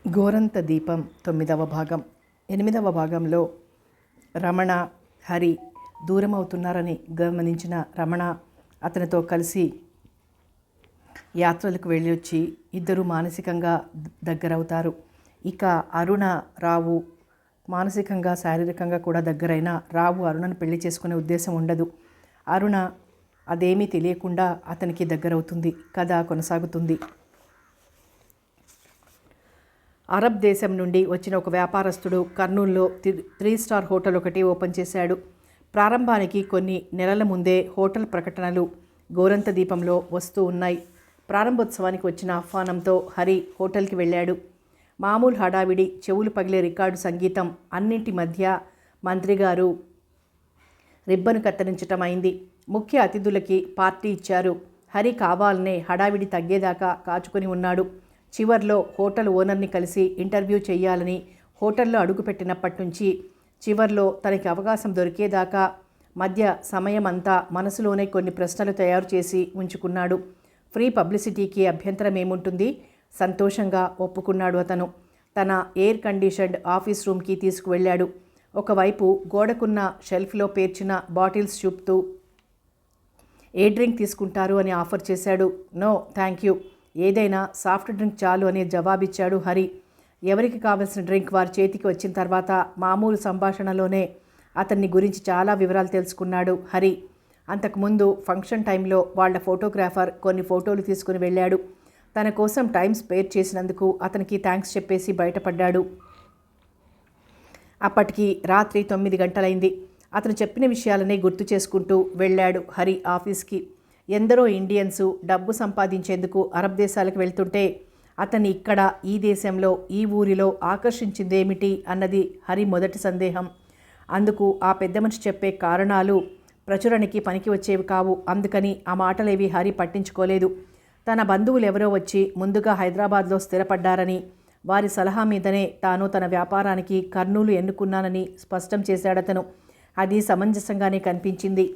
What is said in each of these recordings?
గోరంత దీపం 9వ భాగం. 8వ భాగంలో రమణ, హరి దూరమవుతున్నారని గమనించిన రమణ అతనితో కలిసి యాత్రలకు వెళ్ళొచ్చి ఇద్దరు మానసికంగా దగ్గరవుతారు. ఇక అరుణ, రావు మానసికంగా శారీరకంగా కూడా దగ్గరైన రావు అరుణను పెళ్లి చేసుకునే ఉద్దేశం ఉండదు. అరుణ అదేమీ తెలియకుండా అతనికి దగ్గరవుతుంది. కథ కొనసాగుతుంది. అరబ్ దేశం నుండి వచ్చిన ఒక వ్యాపారస్తుడు కర్నూలులో 3 స్టార్ హోటల్ ఒకటి ఓపెన్ చేశాడు. ప్రారంభానికి కొన్ని నెలల ముందే హోటల్ ప్రకటనలు గోరంత దీపంలో వస్తూ ఉన్నాయి. ప్రారంభోత్సవానికి వచ్చిన ఆహ్వానంతో హరి హోటల్కి వెళ్ళాడు. మామూలు హడావిడి, చెవులు పగిలే రికార్డు సంగీతం అన్నింటి మధ్య మంత్రి గారు రిబ్బను కత్తిరించటం అయింది. ముఖ్య అతిథులకి పార్టీ ఇచ్చారు. హరి కావాలనే హడావిడి తగ్గేదాకా కాచుకొని ఉన్నాడు. చివర్లో హోటల్ ఓనర్ని కలిసి ఇంటర్వ్యూ చేయాలని హోటల్లో అడుగుపెట్టినప్పటి నుంచి చివర్లో తనకి అవకాశం దొరికేదాకా మధ్య సమయం అంతా మనసులోనే కొన్ని ప్రశ్నలు తయారు చేసి ఉంచుకున్నాడు. ఫ్రీ పబ్లిసిటీకి అభ్యంతరం ఏముంటుంది? సంతోషంగా ఒప్పుకున్నాడు అతను. తన ఎయిర్ కండిషన్డ్ ఆఫీస్ రూమ్కి తీసుకువెళ్ళాడు. ఒకవైపు గోడకున్న షెల్ఫ్లో పేర్చిన బాటిల్స్ చూపుతూ ఏ డ్రింక్ తీసుకుంటారు అని ఆఫర్ చేశాడు. నో థ్యాంక్ యూ, ఏదైనా సాఫ్ట్ డ్రింక్ చాలు అని జవాబిచ్చాడు హరి. ఎవరికి కావలసిన డ్రింక్ వారి చేతికి వచ్చిన తర్వాత మామూలు సంభాషణలోనే అతన్ని గురించి చాలా వివరాలు తెలుసుకున్నాడు హరి. అంతకుముందు ఫంక్షన్ టైంలో వాళ్ళ ఫోటోగ్రాఫర్ కొన్ని ఫోటోలు తీసుకుని వెళ్ళాడు. తన కోసం టైం స్పేర్ చేసినందుకు అతనికి థ్యాంక్స్ చెప్పేసి బయటపడ్డాడు. అప్పటికి రాత్రి 9 గంటలైంది. అతను చెప్పిన విషయాలనే గుర్తు చేసుకుంటూ వెళ్ళాడు హరి ఆఫీస్కి. ఎందరో ఇండియన్సు డబ్బు సంపాదించేందుకు అరబ్ దేశాలకు వెళ్తుంటే అతన్ని ఇక్కడ ఈ దేశంలో ఈ ఊరిలో ఆకర్షించిందేమిటి అన్నది హరి మొదటి సందేహం. అందుకు ఆ పెద్ద మనిషి చెప్పే కారణాలు ప్రచురణకి పనికి వచ్చేవి కావు. అందుకని ఆ మాటలేవి హరి పట్టించుకోలేదు. తన బంధువులు ఎవరో వచ్చి ముందుగా హైదరాబాద్లో స్థిరపడ్డారని, వారి సలహా మీదనే తాను తన వ్యాపారానికి కర్నూలు ఎన్నుకున్నానని స్పష్టం చేశాడతను. అది సమంజసంగానే కనిపించింది.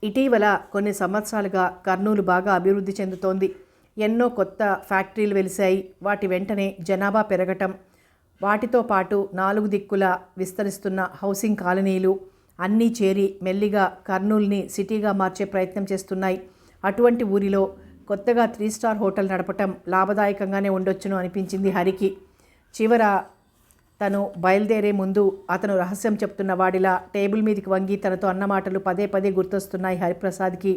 ఇటీవల కొన్ని సంవత్సరాలుగా కర్నూలు బాగా అభివృద్ధి చెందుతోంది. ఎన్నో కొత్త ఫ్యాక్టరీలు వెలిశాయి. వాటి వెంటనే జనాభా పెరగటం, వాటితో పాటు 4 దిక్కులా విస్తరిస్తున్న హౌసింగ్ కాలనీలు అన్నీ చేరి మెల్లిగా కర్నూలుని సిటీగా మార్చే ప్రయత్నం చేస్తున్నాయి. అటువంటి ఊరిలో కొత్తగా 3 స్టార్ హోటల్ నడపటం లాభదాయకంగానే ఉండొచ్చును అనిపించింది హరికి. చివర తను బయలుదేరే ముందు అతను రహస్యం చెప్తున్న వాడిలా టేబుల్ మీదకి వంగి తనతో అన్న మాటలు పదే పదే గుర్తొస్తున్నాయి హరిప్రసాద్కి.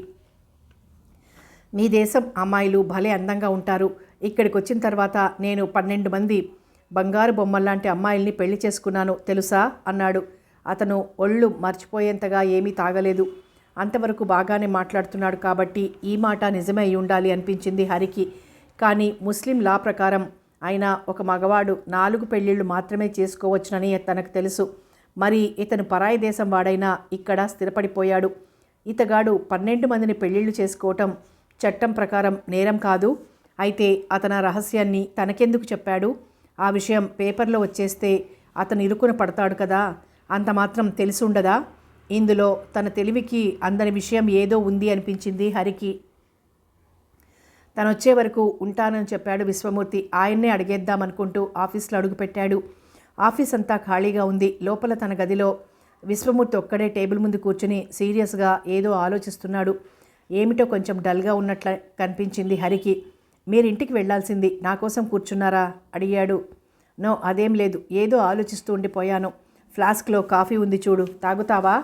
మీ దేశం అమ్మాయిలు భలే అందంగా ఉంటారు. ఇక్కడికి వచ్చిన తర్వాత నేను 12 మంది బంగారు బొమ్మల్లాంటి అమ్మాయిల్ని పెళ్లి చేసుకున్నాను తెలుసా అన్నాడు. అతను ఒళ్ళు మర్చిపోయేంతగా ఏమీ తాగలేదు. అంతవరకు బాగానే మాట్లాడుతున్నాడు కాబట్టి ఈ మాట నిజమే అయి ఉండాలి అనిపించింది హరికి. కానీ ముస్లిం లా ప్రకారం అయినా ఒక మగవాడు 4 పెళ్ళిళ్ళు మాత్రమే చేసుకోవచ్చునని తనకు తెలుసు. మరి ఇతను పరాయి దేశం వాడైనా ఇక్కడ స్థిరపడిపోయాడు. ఇతగాడు 12 మందిని పెళ్ళిళ్ళు చేసుకోవటం చట్టం ప్రకారం నేరం కాదు. అయితే అతను రహస్యాన్ని తనకెందుకు చెప్పాడు? ఆ విషయం పేపర్లో వచ్చేస్తే అతను ఇరుకున పడతాడు కదా. అంత మాత్రం తెలిసి ఉండదా? ఇందులో తన తెలివికి అందని విషయం ఏదో ఉంది అనిపించింది హరికి. తను వచ్చే వరకు ఉంటానని చెప్పాడు విశ్వమూర్తి. ఆయన్నే అడిగేద్దామనుకుంటూ ఆఫీస్లో అడుగుపెట్టాడు. ఆఫీస్ అంతా ఖాళీగా ఉంది. లోపల తన గదిలో విశ్వమూర్తి ఒక్కడే టేబుల్ ముందు కూర్చుని సీరియస్గా ఏదో ఆలోచిస్తున్నాడు. ఏమిటో కొంచెం డల్గా ఉన్నట్లు కనిపించింది హరికి. మీరింటికి వెళ్లాల్సింది, నా కోసం కూర్చున్నారా అడిగాడు. నో, అదేం లేదు, ఏదో ఆలోచిస్తూ ఉండిపోయాను. ఫ్లాస్క్లో కాఫీ ఉంది చూడు, తాగుతావా?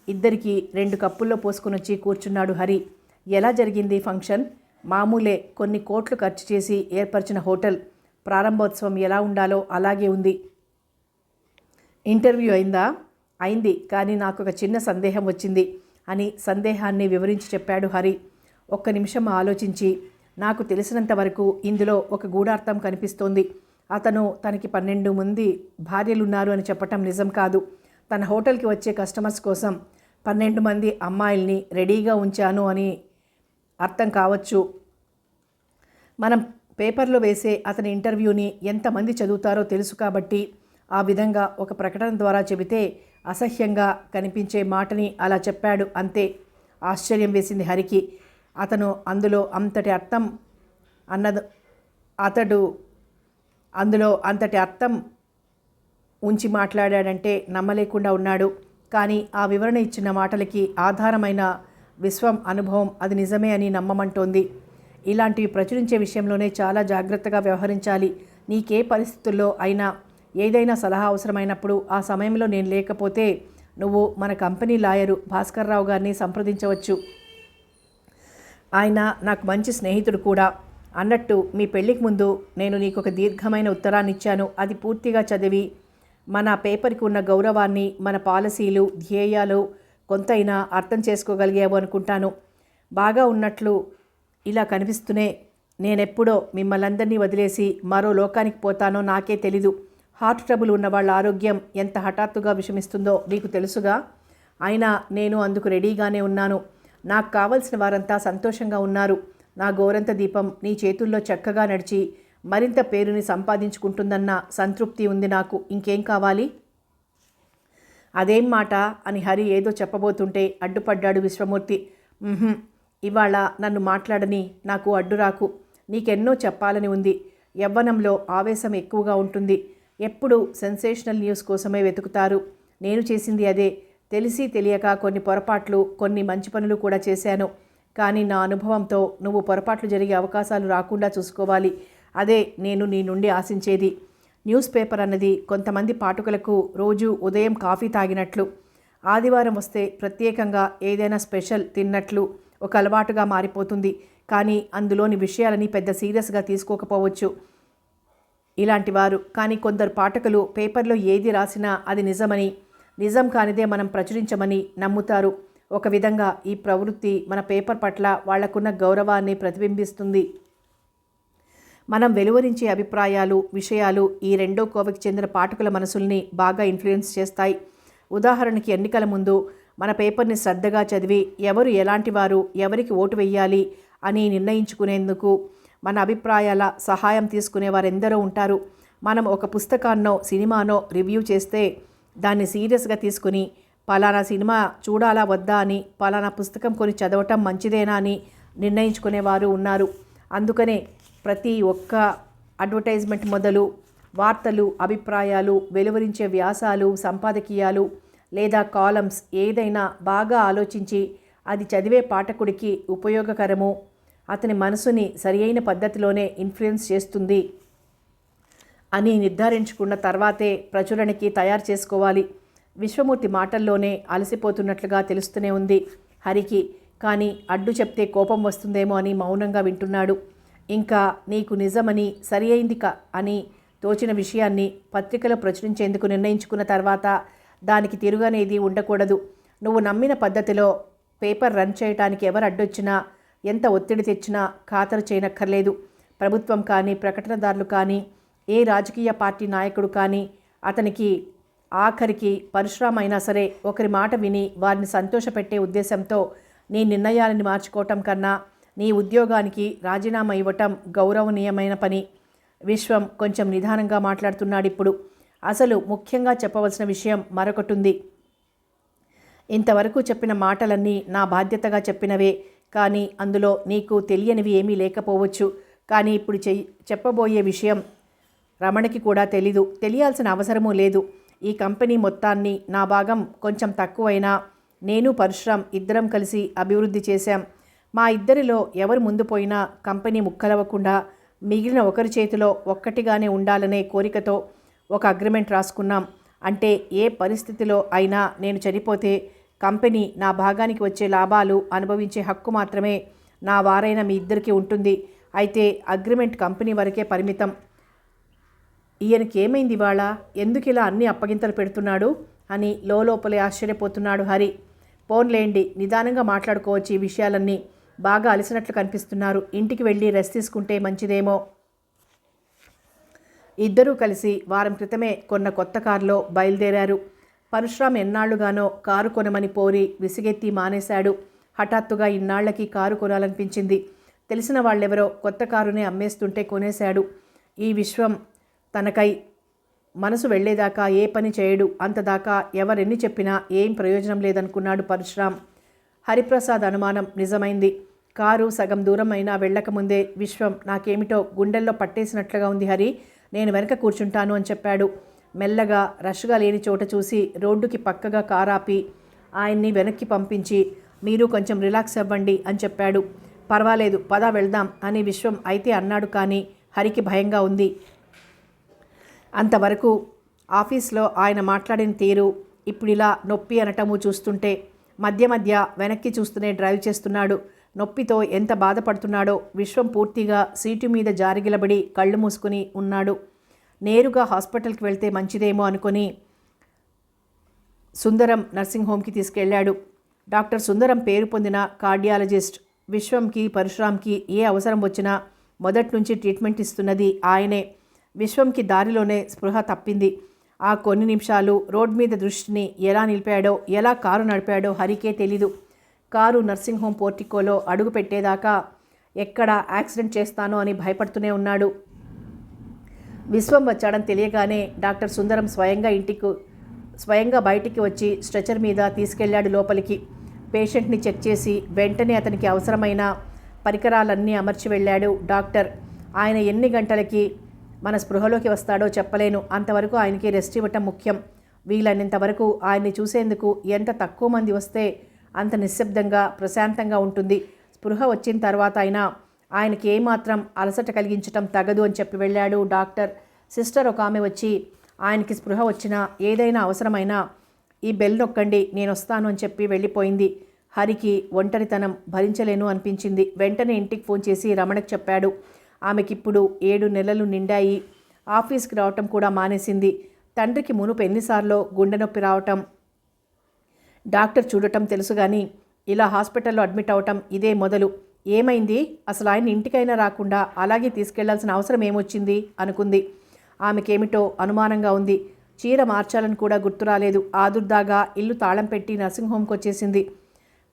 ఇద్దరికి 2 కప్పుల్లో పోసుకొని వచ్చి కూర్చున్నాడు హరి. ఎలా జరిగింది ఫంక్షన్? మామూలే, కొన్ని కోట్లు ఖర్చు చేసి ఏర్పరిచిన హోటల్. ప్రారంభోత్సవం ఎలా ఉండాలో అలాగే ఉంది. ఇంటర్వ్యూ అయిందా? అయింది, కానీ నాకు ఒక చిన్న సందేహం వచ్చింది అని సందేహాన్ని వివరించి చెప్పాడు హరి. ఒక్క నిమిషం ఆలోచించి, నాకు తెలిసినంత వరకు ఇందులో ఒక గూఢార్థం కనిపిస్తోంది. అతను తనకి 12 మంది భార్యలున్నారు అని చెప్పటం నిజం కాదు. తన హోటల్కి వచ్చే కస్టమర్స్ కోసం 12 మంది అమ్మాయిల్ని రెడీగా ఉంచాను అని అర్థం కావచ్చు. మనం పేపర్లో వేసే అతని ఇంటర్వ్యూని ఎంతమంది చదువుతారో తెలుసు కాబట్టి ఆ విధంగా ఒక ప్రకటన ద్వారా చెబితే అసహ్యంగా కనిపించే మాటని అలా చెప్పాడు అంతే. ఆశ్చర్యం వేసింది హరికి. అతను అందులో అంతటి అర్థం అతడు అందులో అంతటి అర్థం ఉంచి మాట్లాడాడంటే నమ్మలేకుండా ఉన్నాడు. కానీ ఆ వివరణ ఇచ్చిన మాటలకి ఆధారమైన విశ్వం అనుభవం అది నిజమే అని నమ్మమంటోంది. ఇలాంటివి ప్రచురించే విషయంలోనే చాలా జాగ్రత్తగా వ్యవహరించాలి. నీకే పరిస్థితుల్లో అయినా ఏదైనా సలహా అవసరమైనప్పుడు ఆ సమయంలో నేను లేకపోతే నువ్వు మన కంపెనీ లాయరు భాస్కర్రావు గారిని సంప్రదించవచ్చు. ఆయన నాకు మంచి స్నేహితుడు కూడా. అన్నట్టు మీ పెళ్ళికి ముందు నేను నీకు ఒక దీర్ఘమైన ఉత్తరాన్ని ఇచ్చాను. అది పూర్తిగా చదివి మన పేపర్కి ఉన్న గౌరవాన్ని, మన పాలసీలు, ధ్యేయాలు కొంతైనా అర్థం చేసుకోగలిగావు అనుకుంటాను. బాగా ఉన్నట్లు ఇలా కనిపిస్తూనే నేనెప్పుడో మిమ్మల్ందరినీ వదిలేసి మరో లోకానికి పోతానో నాకే తెలీదు. హార్ట్ ట్రబుల్ ఉన్న వాళ్ళ ఆరోగ్యం ఎంత హఠాత్తుగా విషమిస్తుందో నీకు తెలుసుగా. అయినా నేను అందుకు రెడీగానే ఉన్నాను. నాకు కావలసిన వారంతా సంతోషంగా ఉన్నారు. నా గోరంత దీపం నీ చేతుల్లో చక్కగా నడిచి మరింత పేరుని సంపాదించుకుంటుందన్న సంతృప్తి ఉంది నాకు. ఇంకేం కావాలి? అదేం మాట అని హరి ఏదో చెప్పబోతుంటే అడ్డుపడ్డాడు విశ్వమూర్తి. ఇవాళ నన్ను మాట్లాడని, నాకు అడ్డురాకు. నీకెన్నో చెప్పాలని ఉంది. యవ్వనంలో ఆవేశం ఎక్కువగా ఉంటుంది. ఎప్పుడు సెన్సేషనల్ న్యూస్ కోసమే వెతుకుతారు. నేను చేసింది అదే. తెలిసి తెలియక కొన్ని పొరపాట్లు, కొన్ని మంచి పనులు కూడా చేశాను. కానీ నా అనుభవంతో నువ్వు పొరపాట్లు జరిగే అవకాశాలు రాకుండా చూసుకోవాలి. అదే నేను నీ నుండి ఆశించేది. న్యూస్ పేపర్ అన్నది కొంతమంది పాఠకులకు రోజు ఉదయం కాఫీ తాగినట్లు, ఆదివారం వస్తే ప్రత్యేకంగా ఏదైనా స్పెషల్ తిన్నట్లు ఒక అలవాటుగా మారిపోతుంది. కానీ అందులోని విషయాలని పెద్ద సీరియస్గా తీసుకోకపోవచ్చు ఇలాంటి వారు. కానీ కొందరు పాఠకులు పేపర్లో ఏది రాసినా అది నిజమని, నిజం కానిదే మనం ప్రచురించమని నమ్ముతారు. ఒక విధంగా ఈ ప్రవృత్తి మన పేపర్ పట్ల వాళ్లకున్న గౌరవాన్ని ప్రతిబింబిస్తుంది. మనం వెలువరించే అభిప్రాయాలు, విషయాలు ఈ రెండో కోవకి చెందిన పాఠకుల మనసుల్ని బాగా ఇన్ఫ్లుయెన్స్ చేస్తాయి. ఉదాహరణకి ఎన్నికల ముందు మన పేపర్ని శ్రద్ధగా చదివి ఎవరు ఎలాంటి వారు, ఎవరికి ఓటు వెయ్యాలి అని నిర్ణయించుకునేందుకు మన అభిప్రాయాల సహాయం తీసుకునే వారెందరో ఉంటారు. మనం ఒక పుస్తకాన్నో సినిమానో రివ్యూ చేస్తే దాన్ని సీరియస్గా తీసుకుని పలానా సినిమా చూడాలా వద్దా అని, పలానా పుస్తకం కొని చదవటం మంచిదేనా అని నిర్ణయించుకునేవారు ఉన్నారు. అందుకనే ప్రతి ఒక్క అడ్వర్టైజ్మెంట్ మొదలు వార్తలు, అభిప్రాయాలు, వెలువరించే వ్యాసాలు, సంపాదకీయాలు లేదా కాలమ్స్ ఏదైనా బాగా ఆలోచించి అది చదివే పాఠకుడికి ఉపయోగకరము, అతని మనసుని సరియైన పద్ధతిలోనే ఇన్ఫ్లుయెన్స్ చేస్తుంది అని నిర్ధారించుకున్న తర్వాతే ప్రచురణకి తయారు చేసుకోవాలి. విశ్వమూర్తి మాటల్లోనే అలసిపోతున్నట్లుగా తెలుస్తూనే ఉంది హరికి. కానీ అడ్డు చెప్తే కోపం వస్తుందేమో అని మౌనంగా వింటున్నాడు. ఇంకా నీకు నిజమని, సరి అయింది అని తోచిన విషయాన్ని పత్రికలో ప్రచురించేందుకు నిర్ణయించుకున్న తర్వాత దానికి తిరుగనేది ఉండకూడదు. నువ్వు నమ్మిన పద్ధతిలో పేపర్ రన్ చేయడానికి ఎవరు అడ్డొచ్చినా, ఎంత ఒత్తిడి తెచ్చినా ఖాతరు చేయనక్కర్లేదు. ప్రభుత్వం కానీ, ప్రకటనదారులు కానీ, ఏ రాజకీయ పార్టీ నాయకుడు కానీ అతనికి ఆఖరికి పరశురామైనా సరే ఒకరి మాట విని వారిని సంతోషపెట్టే ఉద్దేశంతో నీ నిర్ణయాలను మార్చుకోవటం కన్నా నీ ఉద్యోగానికి రాజీనామా ఇవ్వటం గౌరవనీయమైన పని. విశ్వం కొంచెం నిదానంగా మాట్లాడుతున్నాడిప్పుడు. అసలు ముఖ్యంగా చెప్పవలసిన విషయం మరొకటి ఉంది. ఇంతవరకు చెప్పిన మాటలన్నీ నా బాధ్యతగా చెప్పినవే. కానీ అందులో నీకు తెలియనివి ఏమీ లేకపోవచ్చు. కానీ ఇప్పుడు చెప్పబోయే విషయం రమణకి కూడా తెలియాల్సిన అవసరమూ లేదు. ఈ కంపెనీ మొత్తాన్ని నా భాగం కొంచెం తక్కువైనా నేను పరశురాం ఇద్దరం కలిసి అభివృద్ధి చేశాం. మా ఇద్దరిలో ఎవరు ముందు పోయినా కంపెనీ ముక్కలవ్వకుండా మిగిలిన ఒకరి చేతిలో ఒక్కటిగానే ఉండాలనే కోరికతో ఒక అగ్రిమెంట్ రాసుకున్నాం. అంటే ఏ పరిస్థితిలో అయినా నేను చనిపోతే కంపెనీ నా భాగానికి వచ్చే లాభాలు అనుభవించే హక్కు మాత్రమే నా వారైన మీ ఇద్దరికీ ఉంటుంది. అయితే అగ్రిమెంట్ కంపెనీ వరకే పరిమితం. ఈయనకి ఏమైంది ఇవాళ? ఎందుకు ఇలా అన్ని అప్పగింతలు పెడుతున్నాడు అని లోపలే ఆశ్చర్యపోతున్నాడు హరి. పోన్లేండి, నిదానంగా మాట్లాడుకోవచ్చు. ఈ విషయాలన్నీ బాగా అలసినట్లు కనిపిస్తున్నారు. ఇంటికి వెళ్ళి రెస్ట్ తీసుకుంటే మంచిదేమో. ఇద్దరూ కలిసి వారం క్రితమే కొన్న కొత్త కారులో బయలుదేరారు. పరశురాం ఎన్నాళ్లుగానో కారు కొనమని పోరి విసిగెత్తి మానేశాడు. హఠాత్తుగా ఇన్నాళ్లకి కారు కొనాలనిపించింది. తెలిసిన వాళ్ళెవరో కొత్త కారునే అమ్మేస్తుంటే కొనేశాడు. ఈ విశ్వం తనకై మనసు వెళ్లేదాకా ఏ పని చేయడు. అంతదాకా ఎవరెన్ని చెప్పినా ఏం ప్రయోజనం లేదనుకున్నాడు పరశురాం. హరిప్రసాద్ అనుమానం నిజమైంది. కారు సగం దూరం అయినా వెళ్ళకముందే విశ్వం నాకేమిటో గుండెల్లో పట్టేసినట్లుగా ఉంది హరి, నేను వెనక కూర్చుంటాను అని చెప్పాడు. మెల్లగా రష్గా లేని చోట చూసి రోడ్డుకి పక్కగా కారాపి ఆయన్ని వెనక్కి పంపించి మీరు కొంచెం రిలాక్స్ అవ్వండి అని చెప్పాడు. పర్వాలేదు పద వెళ్దాం అని విశ్వం అయితే అన్నాడు. కానీ హరికి భయంగా ఉంది. అంతవరకు ఆఫీస్లో ఆయన మాట్లాడిన తీరు, ఇప్పుడు ఇలా నొప్పి అనటము చూస్తుంటే మధ్య మధ్య వెనక్కి చూస్తూనే డ్రైవ్ చేస్తున్నాడు. నొప్పితో ఎంత బాధపడుతున్నాడో. విశ్వం పూర్తిగా సీటు మీద జారిగిలబడి కళ్ళు మూసుకుని ఉన్నాడు. నేరుగా హాస్పిటల్కి వెళ్తే మంచిదేమో అనుకుని సుందరం నర్సింగ్ హోమ్కి తీసుకెళ్లాడు. డాక్టర్ సుందరం పేరు పొందిన కార్డియాలజిస్ట్. విశ్వంకి పరశురామ్కి ఏ అవసరం వచ్చినా మొదటి నుంచి ట్రీట్మెంట్ ఇస్తున్నది ఆయనే. విశ్వంకి దారిలోనే స్పృహ తప్పింది. ఆ కొన్ని నిమిషాలు రోడ్ మీద దృష్టిని ఎలా నిలిపాడో, ఎలా కారు నడిపాడో హరికే తెలీదు. కారు నర్సింగ్ హోమ్ పోర్టికోలో అడుగు పెట్టేదాకా ఎక్కడ యాక్సిడెంట్ చేస్తానో అని భయపడుతూనే ఉన్నాడు. విశ్వం వచ్చాడని తెలియగానే డాక్టర్ సుందరం స్వయంగా బయటికి వచ్చి స్ట్రెచర్ మీద తీసుకెళ్లాడు లోపలికి. పేషెంట్ని చెక్ చేసి వెంటనే అతనికి అవసరమైన పరికరాలన్నీ అమర్చి వెళ్ళాడు డాక్టర్. ఆయన ఎన్ని గంటలకి మన స్పృహలోకి వస్తాడో చెప్పలేను. అంతవరకు ఆయనకి రెస్ట్ ఇవ్వటం ముఖ్యం. వీలైనంత వరకు ఆయన్ని చూసేందుకు ఎంత తక్కువ మంది వస్తే అంత నిశ్శబ్దంగా ప్రశాంతంగా ఉంటుంది. స్పృహ వచ్చిన తర్వాత అయినా ఆయనకి ఏమాత్రం అలసట కలిగించటం తగదు అని చెప్పి వెళ్ళాడు డాక్టర్. సిస్టర్ ఒక ఆమె వచ్చి ఆయనకి స్పృహ వచ్చినా ఏదైనా అవసరమైనా ఈ బెల్ నొక్కండి నేను వస్తాను అని చెప్పి వెళ్ళిపోయింది. హరికి ఒంటరితనం భరించలేను అనిపించింది. వెంటనే ఇంటికి ఫోన్ చేసి రమణకు చెప్పాడు. ఆమెకిప్పుడు 7 నెలలు నిండాయి. ఆఫీస్కి రావటం కూడా మానేసింది. తండ్రికి మునుపు ఎన్నిసార్లు గుండె నొప్పి రావటం, డాక్టర్ చూడటం తెలుసు కానీ ఇలా హాస్పిటల్లో అడ్మిట్ అవటం ఇదే మొదలు. ఏమైంది అసలు? ఆయన ఇంటికైనా రాకుండా అలాగే తీసుకెళ్లాల్సిన అవసరం ఏమొచ్చింది అనుకుంది. ఆమెకేమిటో అనుమానంగా ఉంది. చీర మార్చాలని కూడా గుర్తురాలేదు. ఆదుర్దాగా ఇల్లు తాళం పెట్టి నర్సింగ్ హోమ్కి వచ్చేసింది.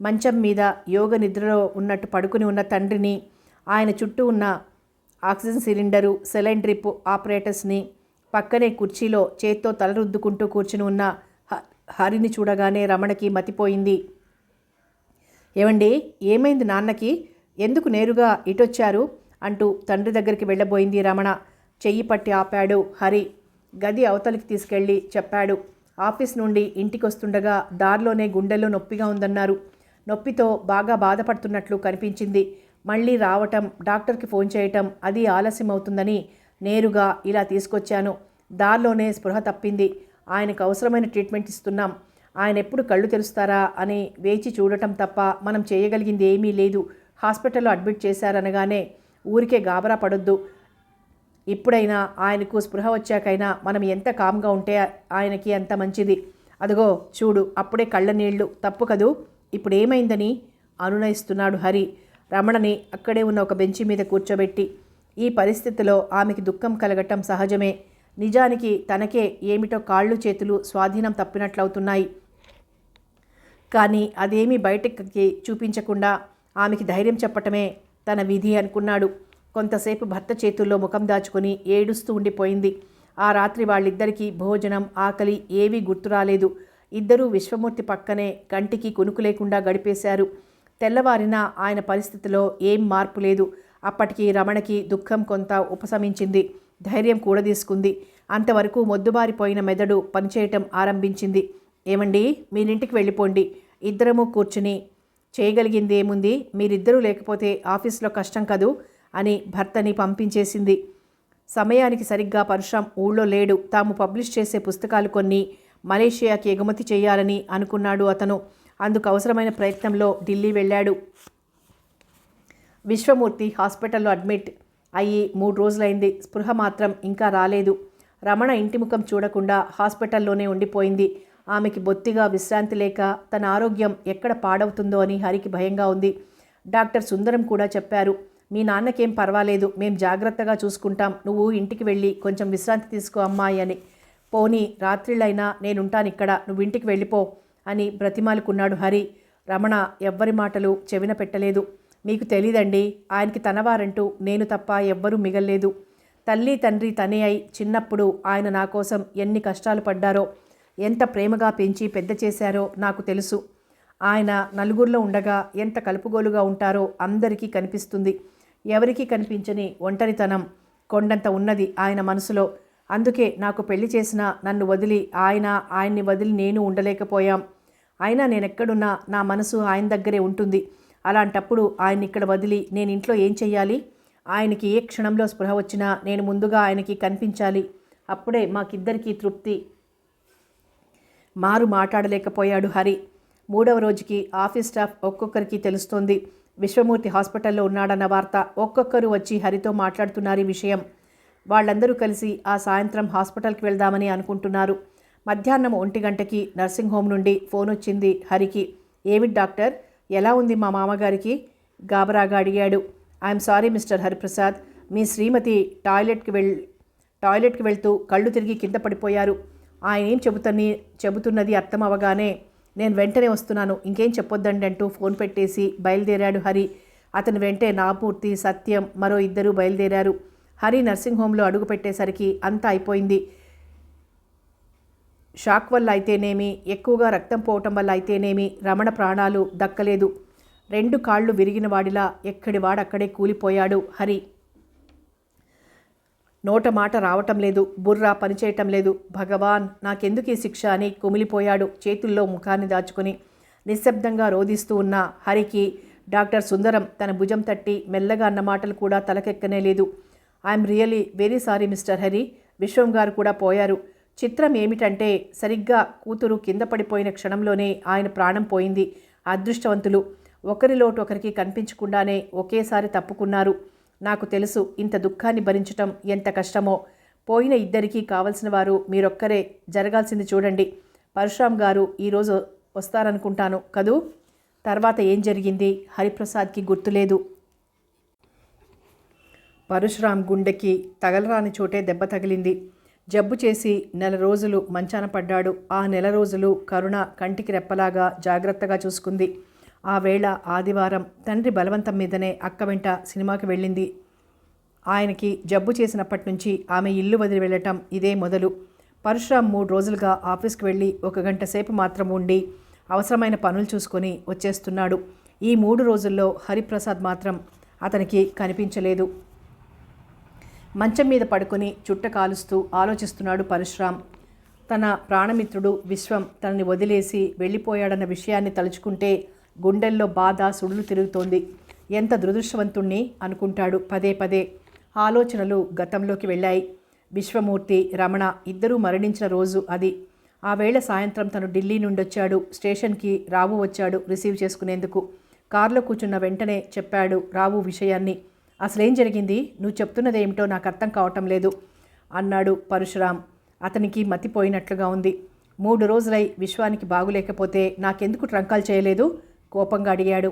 మంచం మీద యోగ నిద్రలో ఉన్నట్టు పడుకుని ఉన్న తండ్రిని, ఆయన చుట్టూ ఉన్న ఆక్సిజన్ సిలిండరు, సెలైన్ డ్రిప్ ఆపరేటర్స్ని, పక్కనే కుర్చీలో చేత్తో తల రుద్దుకుంటూ కూర్చుని ఉన్న హరిని చూడగానే రమణకి మతిపోయింది. ఏమండి ఏమైంది నాన్నకి? ఎందుకు నేరుగా ఇటొచ్చారు అంటూ తండ్రి దగ్గరికి వెళ్ళబోయింది రమణ. చెయ్యి పట్టి ఆపాడు హరి. గది అవతలికి తీసుకెళ్ళి చెప్పాడు. ఆఫీస్ నుండి ఇంటికి వస్తుండగా దారిలోనే గుండెల్లో నొప్పిగా ఉందన్నారు. నొప్పితో బాగా బాధపడుతున్నట్లు కనిపించింది. మళ్ళీ రావటం, డాక్టర్కి ఫోన్ చేయటం అది ఆలస్యం అవుతుందని నేరుగా ఇలా తీసుకొచ్చాను. దారిలోనే స్పృహ తప్పింది. ఆయనకు అవసరమైన ట్రీట్మెంట్ ఇస్తున్నాం. ఆయన ఎప్పుడు కళ్ళు తెరుస్తారా అని వేచి చూడటం తప్ప మనం చేయగలిగింది ఏమీ లేదు. హాస్పిటల్లో అడ్మిట్ చేశారనగానే ఊరికే గాబరా పడొద్దు. ఇప్పుడైనా ఆయనకు స్పృహ వచ్చాకైనా మనం ఎంత కామ్గా ఉంటే ఆయనకి అంత మంచిది. అదిగో చూడు అప్పుడే కళ్ళ నీళ్లు. తప్పు కదూ? ఇప్పుడు ఏమైందని అనునయిస్తున్నాడు హరి రమణని అక్కడే ఉన్న ఒక బెంచి మీద కూర్చోబెట్టి. ఈ పరిస్థితిలో ఆమెకి దుఃఖం కలగటం సహజమే. నిజానికి తనకే ఏమిటో కాళ్ళు చేతులు స్వాధీనం తప్పినట్లవుతున్నాయి. కానీ అదేమీ బయటకి చూపించకుండా ఆమెకి ధైర్యం చెప్పటమే తన విధి అనుకున్నాడు. కొంతసేపు భర్త చేతుల్లో ముఖం దాచుకొని ఏడుస్తూ ఉండిపోయింది. ఆ రాత్రి వాళ్ళిద్దరికీ భోజనం, ఆకలి ఏవీ గుర్తురాలేదు. ఇద్దరూ విశ్వమూర్తి పక్కనే కంటికి కునుకు లేకుండా గడిపేశారు. తెల్లవారిన ఆయన పరిస్థితిలో ఏం మార్పు లేదు. అప్పటికి రమణకి దుఃఖం కొంత ఉపశమించింది. ధైర్యం కూడదీసుకుంది. అంతవరకు మొద్దుబారిపోయిన మెదడు పనిచేయటం ఆరంభించింది. ఏమండి మీరింటికి వెళ్ళిపోండి. ఇద్దరము కూర్చుని చేయగలిగింది ఏముంది? మీరిద్దరూ లేకపోతే ఆఫీస్లో కష్టం కదూ అని భర్తని పంపించేసింది. సమయానికి సరిగ్గా పరశురామ్ ఊళ్ళో లేడు. తాము పబ్లిష్ చేసే పుస్తకాలు కొన్ని మలేషియాకి ఎగుమతి చేయాలని అనుకున్నాడు అతను. అందుకు అవసరమైన ప్రయత్నంలో ఢిల్లీ వెళ్ళాడు. విశ్వమూర్తి హాస్పిటల్లో అడ్మిట్ అయ్యి 3 రోజులైంది. స్పృహ మాత్రం ఇంకా రాలేదు. రమణ ఇంటి ముఖం చూడకుండా హాస్పిటల్లోనే ఉండిపోయింది. ఆమెకి బొత్తిగా విశ్రాంతి లేక తన ఆరోగ్యం ఎక్కడ పాడవుతుందో అని హరికి భయంగా ఉంది. డాక్టర్ సుందరం కూడా చెప్పారు, మీ నాన్నకేం పర్వాలేదు, మేం జాగ్రత్తగా చూసుకుంటాం, నువ్వు ఇంటికి వెళ్ళి కొంచెం విశ్రాంతి తీసుకో అమ్మాయి అని. పోనీ రాత్రిళ్ళైనా నేనుంటానిక్కడ, నువ్వు ఇంటికి వెళ్ళిపో అని బ్రతిమాలుకున్నాడు హరి. రమణ ఎవ్వరి మాటలు చెవిన పెట్టలేదు. మీకు తెలీదండి, ఆయనకి తనవారంటూ నేను తప్ప ఎవ్వరూ మిగల్లేదు. తల్లి తండ్రి తనే అయి చిన్నప్పుడు ఆయన నా కోసం ఎన్ని కష్టాలు పడ్డారో, ఎంత ప్రేమగా పెంచి పెద్ద చేశారో నాకు తెలుసు. ఆయన నలుగురిలో ఉండగా ఎంత కలుపుగోలుగా ఉంటారో అందరికీ కనిపిస్తుంది. ఎవరికీ కనిపించని ఒంటరితనం కొండంత ఉన్నది ఆయన మనసులో. అందుకే నాకు పెళ్లి చేసిన నన్ను వదిలి ఆయన్ని వదిలి నేను ఉండలేకపోయాం. అయినా నేనెక్కడున్నా నా మనసు ఆయన దగ్గరే ఉంటుంది. అలాంటప్పుడు ఆయన్ని ఇక్కడ వదిలి నేను ఇంట్లో ఏం చెయ్యాలి? ఆయనకి ఏ క్షణంలో స్పృహ వచ్చినా నేను ముందుగా ఆయనకి కనిపించాలి. అప్పుడే మాకిద్దరికీ తృప్తి. మారు మాట్లాడలేకపోయాడు హరి. 3వ రోజుకి ఆఫీస్ స్టాఫ్ ఒక్కొక్కరికి తెలుస్తోంది విశ్వమూర్తి హాస్పిటల్లో ఉన్నాడన్న వార్త. ఒక్కొక్కరు వచ్చి హరితో మాట్లాడుతున్నారు ఈ విషయం. వాళ్ళందరూ కలిసి ఆ సాయంత్రం హాస్పిటల్కి వెళ్దామని అనుకుంటున్నారు. మధ్యాహ్నం 1 గంటకి నర్సింగ్ హోమ్ నుండి ఫోన్ వచ్చింది హరికి. ఏమిటి డాక్టర్, ఎలా ఉంది మా మామగారికి? గాబరాగా అడిగాడు. ఐఎమ్ సారీ మిస్టర్ హరిప్రసాద్, మీ శ్రీమతి టాయిలెట్కి వెళ్తూ కళ్ళు తిరిగి కింద పడిపోయారు. ఆయన ఏం చెబుతున్నది అర్థం అవగానే నేను వెంటనే వస్తున్నాను, ఇంకేం చెప్పొద్దండి అంటూ ఫోన్ పెట్టేసి బయలుదేరాడు హరి. అతని వెంటే నాపూర్తి, సత్యం, మరో 2 బయలుదేరారు. హరి నర్సింగ్ హోంలో అడుగు పెట్టేసరికి అంతా అయిపోయింది. షాక్ వల్ల అయితేనేమి, ఎక్కువగా రక్తం పోవటం వల్ల అయితేనేమి రమణ ప్రాణాలు దక్కలేదు. 2 కాళ్ళు విరిగిన వాడిలా ఎక్కడి వాడక్కడే కూలిపోయాడు హరి. నోట మాట రావటం లేదు, బుర్ర పనిచేయటం లేదు. భగవాన్, నాకెందుకు ఈ శిక్ష అని కుమిలిపోయాడు చేతుల్లో ముఖాన్ని దాచుకుని. నిశ్శబ్దంగా రోధిస్తూ ఉన్న హరికి డాక్టర్ సుందరం తన భుజం తట్టి మెల్లగా అన్న మాటలు కూడా తలకెక్కనే లేదు. I'm really very sorry mister Hari, విశ్వం గారు కూడా పోయారు. చిత్రం ఏమిటంటే సరిగ్గా కూతురు కింద పడిపోయిన క్షణంలోనే ఆయన ప్రాణం పోయింది. అదృష్టవంతులు, ఒకరి లోటు ఒకరికి కనిపించకుండానే ఒకేసారి తప్పుకున్నారు. నాకు తెలుసు ఇంత దుఃఖాన్ని భరించటం ఎంత కష్టమో. పోయిన ఇద్దరికీ కావలసిన వారు మీరొక్కరే. జరగాల్సింది చూడండి. పరశురామ్ గారు ఈరోజు వస్తారనుకుంటాను కదూ? తర్వాత ఏం జరిగింది హరిప్రసాద్కి గుర్తులేదు. పరశురామ్ గుండెకి తగలరాని చోటే దెబ్బ తగిలింది. జబ్బు చేసి 1 రోజులు మంచాన పడ్డాడు. ఆ 1 రోజులు కరుణ కంటికి రెప్పలాగా జాగ్రత్తగా చూసుకుంది. ఆ వేళ ఆదివారం. తండ్రి బలవంతం మీదనే అక్క వెంట సినిమాకి వెళ్ళింది. ఆయనకి జబ్బు చేసినప్పటి నుంచి ఆమె ఇల్లు వదిలి వెళ్ళటం ఇదే మొదలు. పరశురామ్ 3 రోజులుగా ఆఫీస్కి వెళ్ళి 1 గంట సేపు మాత్రం ఉండి అవసరమైన పనులు చూసుకొని వచ్చేస్తున్నాడు. ఈ 3 రోజుల్లో హరిప్రసాద్ మాత్రం అతనికి కనిపించలేదు. మంచం మీద పడుకొని చుట్ట కాలుస్తూ ఆలోచిస్తున్నాడు పరశురామ్. తన ప్రాణమిత్రుడు విశ్వం తనని వదిలేసి వెళ్ళిపోయాడన్న విషయాన్ని తలుచుకుంటే గుండెల్లో బాధ సుడులు తిరుగుతోంది. ఎంత దురదృష్టవంతుణ్ణి అనుకుంటాడు పదే పదే. ఆలోచనలు గతంలోకి వెళ్ళాయి. విశ్వమూర్తి, రమణ ఇద్దరూ మరణించిన రోజు అది. ఆ వేళ సాయంత్రం తను ఢిల్లీ నుండి వచ్చాడు. స్టేషన్కి రావు వచ్చాడు రిసీవ్ చేసుకునేందుకు. కారులో కూర్చున్న వెంటనే చెప్పాడు రావు విషయాన్ని. అసలేం జరిగింది? నువ్వు చెప్తున్నదేమిటో నాకు అర్థం కావటం లేదు అన్నాడు పరశురామ్. అతనికి మతిపోయినట్లుగా ఉంది. 3 రోజులై విశ్వానికి బాగులేకపోతే నాకెందుకు ట్రంకాలు చేయలేదు? కోపంగా అడిగాడు.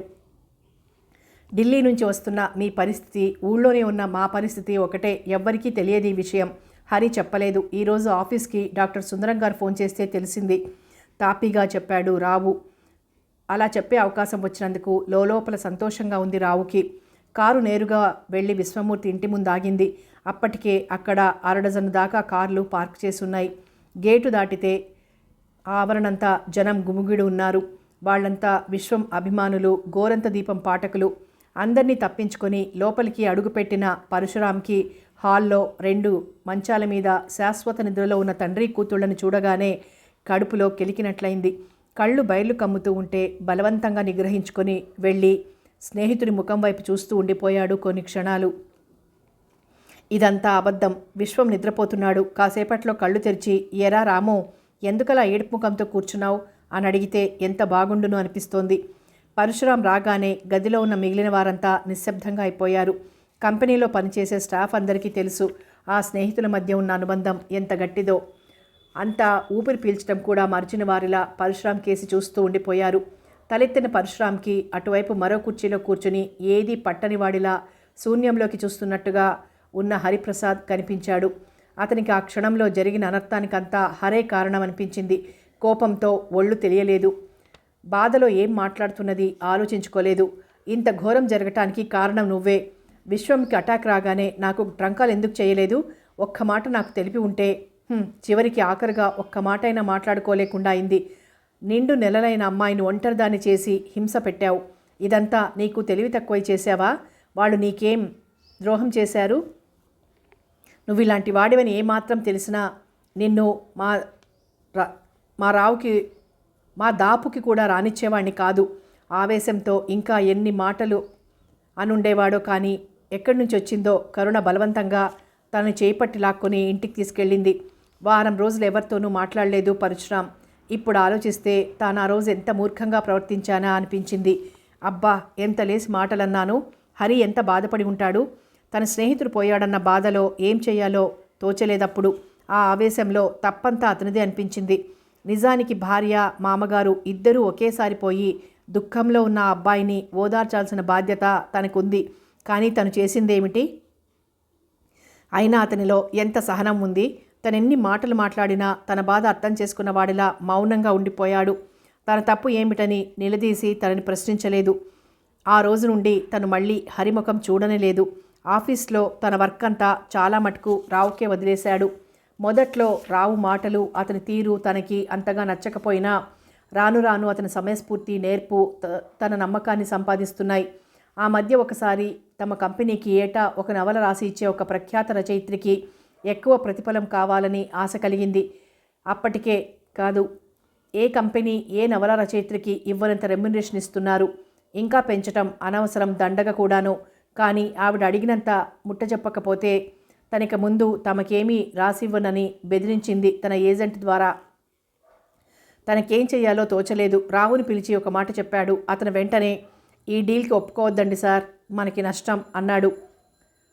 ఢిల్లీ నుంచి వస్తున్న మీ పరిస్థితి, ఊళ్ళోనే ఉన్న మా పరిస్థితి ఒకటే. ఎవ్వరికీ తెలియదు ఈ విషయం. హరి చెప్పలేదు. ఈరోజు ఆఫీస్కి డాక్టర్ సుందరం గారు ఫోన్ చేస్తే తెలిసింది తాపీగా చెప్పాడు రావు. అలా చెప్పే అవకాశం వచ్చినందుకు లోపల సంతోషంగా ఉంది రావుకి. కారు నేరుగా వెళ్ళి విశ్వమూర్తి ఇంటి ముందు ఆగింది. అప్పటికే అక్కడ 1/2 డజన్ దాకా కార్లు పార్క్ చేసున్నాయి. గేటు దాటితే ఆవరణంతా జనం గుమిగుడి ఉన్నారు. వాళ్ళంతా విశ్వం అభిమానులు, గోరంత దీపం పాఠకులు. అందరినీ తప్పించుకొని లోపలికి అడుగుపెట్టిన పరశురామ్కి హాల్లో 2 మంచాల మీద శాశ్వత నిద్రలో ఉన్న తండ్రి కూతుళ్లను చూడగానే కడుపులో కెలికినట్లయింది. కళ్ళు బయర్లు కమ్ముతూ ఉంటే బలవంతంగా నిగ్రహించుకొని వెళ్ళి స్నేహితుడి ముఖం వైపు చూస్తూ ఉండిపోయాడు కొన్ని క్షణాలు. ఇదంతా అబద్ధం. విశ్వం నిద్రపోతున్నాడు. కాసేపట్లో కళ్ళు తెరిచి ఎరా రామో, ఎందుకలా ఏడుపు ముఖంతో కూర్చున్నావు అని అడిగితే ఎంత బాగుండును అనిపిస్తోంది. పరశురామ్ రాగానే గదిలో ఉన్న మిగిలిన వారంతా నిశ్శబ్దంగా అయిపోయారు. కంపెనీలో పనిచేసే స్టాఫ్ అందరికీ తెలుసు ఆ స్నేహితుల మధ్య ఉన్న అనుబంధం ఎంత గట్టిదో. అంతా ఊపిరి పీల్చడం కూడా మర్చిన వారిలా పరశురామ్ కేసి చూస్తూ ఉండిపోయారు. తలెత్తిన పరశురామ్కి అటువైపు మరో కుర్చీలో కూర్చుని ఏదీ పట్టని వాడిలా శూన్యంలోకి చూస్తున్నట్టుగా ఉన్న హరిప్రసాద్ కనిపించాడు. అతనికి ఆ క్షణంలో జరిగిన అనర్థానికంతా హరే కారణం అనిపించింది. కోపంతో ఒళ్ళు తెలియలేదు. బాధలో ఏం మాట్లాడుతున్నది ఆలోచించుకోలేదు. ఇంత ఘోరం జరగటానికి కారణం నువ్వే. విశ్వంకి అటాక్ రాగానే నాకు ట్రంకాలు ఎందుకు చేయలేదు? ఒక్క మాట నాకు తెలిపి ఉంటే. చివరికి ఆఖరుగా ఒక్క మాటైనా మాట్లాడుకోలేకుండా అయింది. నిండు నెలలైన అమ్మాయిని ఒంటరిదాన్ని చేసి హింస పెట్టావు. ఇదంతా నీకు తెలివి తక్కువై చేశావా? వాళ్ళు నీకేం ద్రోహం చేశారు? నువ్వు ఇలాంటి వాడివని ఏమాత్రం తెలిసినా నిన్ను రా మా రావుకి మా దాపుకి కూడా రానిచ్చేవాడిని కాదు. ఆవేశంతో ఇంకా ఎన్ని మాటలు అనుండేవాడో కానీ ఎక్కడి నుంచి వచ్చిందో కరుణ బలవంతంగా తనని చేపట్టి లాక్కొని ఇంటికి తీసుకెళ్ళింది. వారం రోజులు ఎవరితోనూ మాట్లాడలేదు పరశురాం. ఇప్పుడు ఆలోచిస్తే తాను ఆ రోజు ఎంత మూర్ఖంగా ప్రవర్తించానా అనిపించింది. అబ్బా, ఎంత లేసి మాటలన్నాను. హరి ఎంత బాధపడి ఉంటాడు. తన స్నేహితుడు పోయాడన్న బాధలో ఏం చేయాలో తోచలేదప్పుడు. ఆ ఆవేశంలో తప్పంతా అతనిదే అనిపించింది. నిజానికి భార్య, మామగారు ఇద్దరూ ఒకేసారి పోయి దుఃఖంలో ఉన్న ఆ అబ్బాయిని ఓదార్చాల్సిన బాధ్యత తనకుంది. కానీ తను చేసిందేమిటి? అయినా అతనిలో ఎంత సహనం ఉంది. తనెన్ని మాటలు మాట్లాడినా తన బాధ అర్థం చేసుకున్నవాడిలా మౌనంగా ఉండిపోయాడు. తన తప్పు ఏమిటని నిలదీసి తనని ప్రశ్నించలేదు. ఆ రోజు నుండి తను మళ్ళీ హరిముఖం చూడనే లేదు. ఆఫీస్లో తన వర్క్ అంతా చాలా మటుకు రావుకే వదిలేశాడు. మొదట్లో రావు మాటలు, అతని తీరు తనకి అంతగా నచ్చకపోయినా రాను రాను అతని సమయస్ఫూర్తి, నేర్పు తన నమ్మకాన్ని సంపాదిస్తున్నాయి. ఆ మధ్య ఒకసారి తమ కంపెనీకి ఏటా ఒక నవల రాసి ఇచ్చే ఒక ప్రఖ్యాత రచయిత్రికి ఎక్కువ ప్రతిఫలం కావాలని ఆశ కలిగింది. అప్పటికే కాదు, ఏ కంపెనీ ఏ నవల రచయిత్రికి ఇవ్వనంత రెమ్యునరేషన్ ఇస్తున్నారు. ఇంకా పెంచటం అనవసరం, దండగ కూడాను. కానీ ఆవిడ అడిగినంత ముట్టజెప్పకపోతే తనకి ముందు తమకేమీ రాసివ్వనని బెదిరించింది తన ఏజెంట్ ద్వారా. తనకేం చెయ్యాలో తోచలేదు. రావుని పిలిచి ఒక మాట చెప్పాడు. అతను వెంటనే, ఈ డీల్కి ఒప్పుకోవద్దండి సార్, మనకి నష్టం అన్నాడు.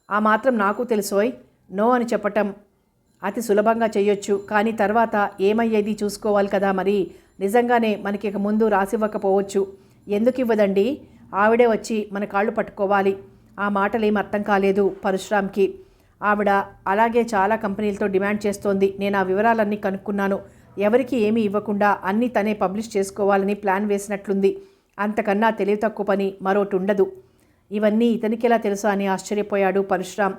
ఆ మాత్రం నాకు తెలుసోయ్. నో అని చెప్పటం అతి సులభంగా చేయొచ్చు, కానీ తర్వాత ఏమయ్యేది చూసుకోవాలి కదా. మరి నిజంగానే మనకి ఇక ముందు రాసివ్వకపోవచ్చు. ఎందుకు ఇవ్వదండి? ఆవిడే వచ్చి మన కాళ్ళు పట్టుకోవాలి. ఆ మాటలేం అర్థం కాలేదు పరశురాంకి. ఆవిడ అలాగే చాలా కంపెనీలతో డిమాండ్ చేస్తోంది. నేను ఆ వివరాలన్నీ కనుక్కున్నాను. ఎవరికి ఏమీ ఇవ్వకుండా అన్నీ తనే పబ్లిష్ చేసుకోవాలని ప్లాన్ వేసినట్లుంది. అంతకన్నా తెలివి తక్కువ పని మరోటి ఉండదు. ఇవన్నీ ఇతనికి ఎలా తెలుసు అని ఆశ్చర్యపోయాడు పరశురాం.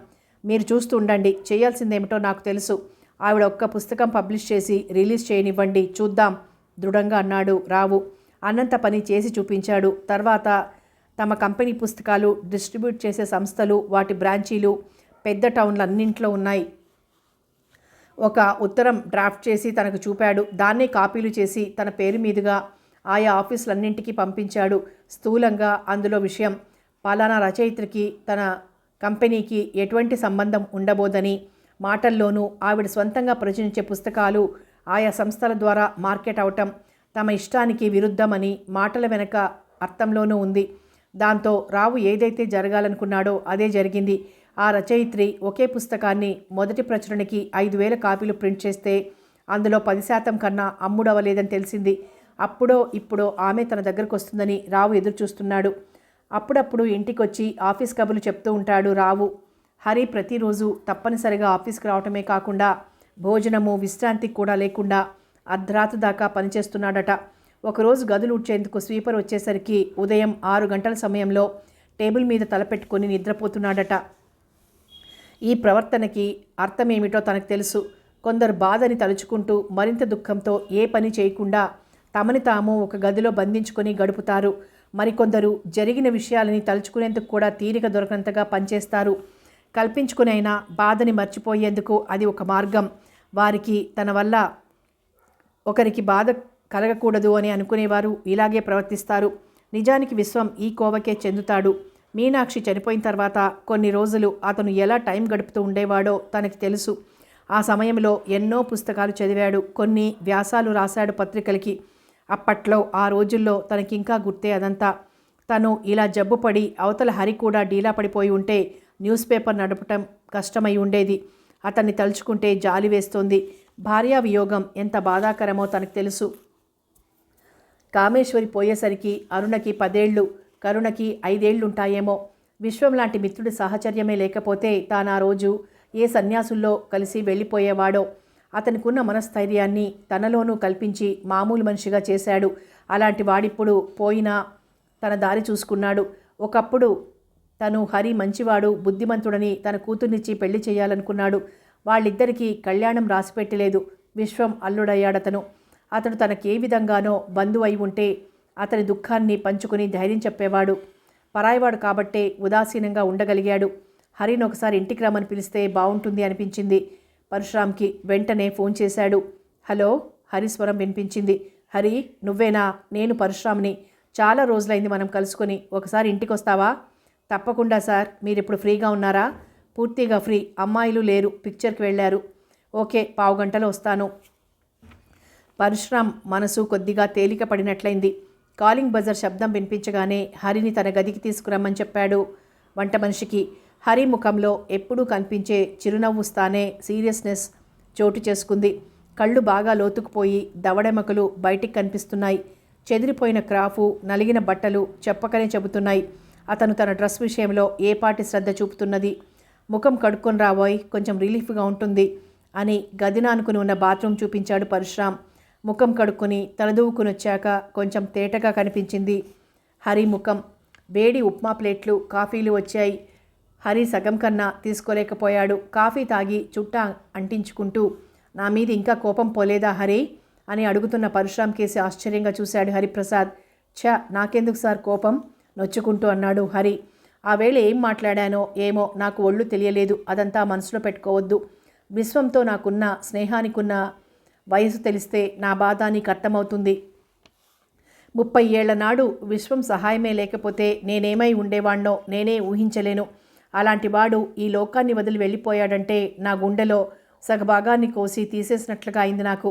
మీరు చూస్తూ ఉండండి, చేయాల్సిందేమిటో నాకు తెలుసు. ఆవిడ ఒక్క పుస్తకం పబ్లిష్ చేసి రిలీజ్ చేయనివ్వండి, చూద్దాం దృఢంగా అన్నాడు రావు. అన్నంత పని చేసి చూపించాడు. తర్వాత తమ కంపెనీ పుస్తకాలు డిస్ట్రిబ్యూట్ చేసే సంస్థలు, వాటి బ్రాంచీలు పెద్ద టౌన్లన్నింట్లో ఉన్నాయి. ఒక ఉత్తరం డ్రాఫ్ట్ చేసి తనకు చూపాడు. దాన్నే కాపీలు చేసి తన పేరు మీదుగా ఆయా ఆఫీసులన్నింటికీ పంపించాడు. స్థూలంగా అందులో విషయం, పలానా రచయిత్రికి తన కంపెనీకి ఎటువంటి సంబంధం ఉండబోదని, మాటల్లోనూ ఆవిడ స్వంతంగా ప్రచురించే పుస్తకాలు ఆయా సంస్థల ద్వారా మార్కెట్ అవటం తమ ఇష్టానికి విరుద్ధమని మాటల వెనక అర్థంలోనూ ఉంది. దాంతో రావు ఏదైతే జరగాలనుకున్నాడో అదే జరిగింది. ఆ రచయిత్రి ఒకే పుస్తకాన్ని మొదటి ప్రచురణకి 5,000 కాపీలు ప్రింట్ చేస్తే అందులో 10% కన్నా అమ్ముడవలేదని తెలిసింది. అప్పుడో ఇప్పుడో ఆమె తన దగ్గరకు వస్తుందని రావు ఎదురు చూస్తున్నాడు. అప్పుడప్పుడు ఇంటికొచ్చి ఆఫీస్ కబుర్లు చెప్తూ ఉంటాడు రావు. హరి ప్రతిరోజు తప్పనిసరిగా ఆఫీస్కి రావటమే కాకుండా భోజనము, విశ్రాంతి కూడా లేకుండా అర్ధరాత్రి దాకా పనిచేస్తున్నాడట. ఒకరోజు గదులు ఊడ్చేందుకు స్వీపర్ వచ్చేసరికి ఉదయం 6 గంటల సమయంలో టేబుల్ మీద తలపెట్టుకొని నిద్రపోతున్నాడట. ఈ ప్రవర్తనకి అర్థమేమిటో తనకు తెలుసు. కొందరు బాధని తలుచుకుంటూ మరింత దుఃఖంతో ఏ పని చేయకుండా తమని తాము ఒక గదిలో బంధించుకొని గడుపుతారు. మరికొందరు జరిగిన విషయాలని తలుచుకునేందుకు కూడా తీరిక దొరకనంతగా పనిచేస్తారు. కల్పించుకునైనా బాధని మర్చిపోయేందుకు అది ఒక మార్గం. వారికి తన వల్ల ఒకరికి బాధ కలగకూడదు అని అనుకునేవారు ఇలాగే ప్రవర్తిస్తారు. నిజానికి విశ్వం ఈ కోవకే చెందుతాడు. మీనాక్షి చనిపోయిన తర్వాత కొన్ని రోజులు అతను ఎలా టైం గడుపుతూ ఉండేవాడో తనకి తెలుసు. ఆ సమయంలో ఎన్నో పుస్తకాలు చదివాడు, కొన్ని వ్యాసాలు రాశాడు పత్రికలకి. అప్పట్లో ఆ రోజుల్లో తనకింకా గుర్తే అదంతా. తను ఇలా జబ్బుపడి అవతల హరి కూడా డీలా పడిపోయి ఉంటే న్యూస్ పేపర్ నడపటం కష్టమై ఉండేది. అతన్ని తలుచుకుంటే జాలి వేస్తోంది. భార్యా వియోగం ఎంత బాధాకరమో తనకు తెలుసు. కామేశ్వరి పోయేసరికి అరుణకి 10 ఏళ్ళు, కరుణకి 5 ఏళ్లుంటాయేమో. విశ్వం లాంటి మిత్రుడి సాహచర్యమే లేకపోతే తాను ఆ రోజు ఏ సన్యాసుల్లో కలిసి వెళ్ళిపోయేవాడో. అతనికున్న మనస్థైర్యాన్ని తనలోనూ కల్పించి మామూలు మనిషిగా చేశాడు. అలాంటి వాడిప్పుడు పోయినా తన దారి చూసుకున్నాడు. ఒకప్పుడు తను హరి మంచివాడు, బుద్ధిమంతుడని తన కూతుర్నిచ్చి పెళ్లి చేయాలనుకున్నాడు. వాళ్ళిద్దరికీ కళ్యాణం రాసిపెట్టలేదు. విశ్వం అల్లుడయ్యాడతను. అతడు తనకే విధంగానో బంధువు అయి ఉంటే అతని దుఃఖాన్ని పంచుకుని ధైర్యం చెప్పేవాడు. పరాయివాడు కాబట్టే ఉదాసీనంగా ఉండగలిగాడు. హరిని ఒకసారి ఇంటికి రమ్మని పిలిస్తే బాగుంటుంది అనిపించింది పరశురామ్కి. వెంటనే ఫోన్ చేశాడు. హలో, హరి స్వరం వినిపించింది. హరి, నువ్వేనా? నేను పరశురామ్ని. చాలా రోజులైంది మనం కలుసుకొని. ఒకసారి ఇంటికి వస్తావా? తప్పకుండా సార్. మీరిప్పుడు ఫ్రీగా ఉన్నారా? పూర్తిగా ఫ్రీ. అమ్మాయిలు లేరు, పిక్చర్కి వెళ్ళారు. ఓకే, పావుగంటలో వస్తాను. పరశురామ్ మనసు కొద్దిగా తేలిక పడినట్లయింది. కాలింగ్ బజర్ శబ్దం వినిపించగానే హరిని తన గదికి తీసుకురమ్మని చెప్పాడు వంట మనిషికి. హరి ముఖంలో ఎప్పుడూ కనిపించే చిరునవ్వు స్థానే సీరియస్నెస్ చోటు చేసుకుంది. కళ్ళు బాగా లోతుకుపోయి దవడెమకలు బయటికి కనిపిస్తున్నాయి. చెదిరిపోయిన క్రాఫు, నలిగిన బట్టలు చెప్పకనే చెబుతున్నాయి అతను తన డ్రెస్ విషయంలో ఏపాటి శ్రద్ధ చూపుతున్నది. ముఖం కడుక్కొని రాబోయ్, కొంచెం రిలీఫ్గా ఉంటుంది అని గదిన అనుకుని ఉన్న బాత్రూమ్ చూపించాడు పరశురామ్. ముఖం కడుక్కొని తలదూవుకుని వచ్చాక కొంచెం తేటగా కనిపించింది హరి ముఖం. వేడి ఉప్మా ప్లేట్లు, కాఫీలు వచ్చాయి. హరి సగం కన్నా తీసుకోలేకపోయాడు. కాఫీ తాగి చుట్టా అంటించుకుంటూ, నా మీద ఇంకా కోపం పోలేదా హరి అని అడుగుతున్న పరశురామ్ కేసి ఆశ్చర్యంగా చూశాడు హరిప్రసాద్. నాకెందుకు సార్ కోపం? నొచ్చుకుంటూ అన్నాడు హరి. ఆ వేళ ఏం మాట్లాడానో ఏమో నాకు ఒళ్ళు తెలియలేదు. అదంతా మనసులో పెట్టుకోవద్దు. విశ్వంతో నాకున్న స్నేహానికున్న వయసు తెలిస్తే నా బాధ నీకు అర్థమవుతుంది. 30 ఏళ్ల నాడు విశ్వం సహాయమే లేకపోతే నేనేమై ఉండేవాణ్ణో నేనే ఊహించలేను. అలాంటి వాడు ఈ లోకాన్ని వదిలి వెళ్ళిపోయాడంటే నా గుండెలో సగభాగాన్ని కోసి తీసేసినట్లుగా అయింది నాకు.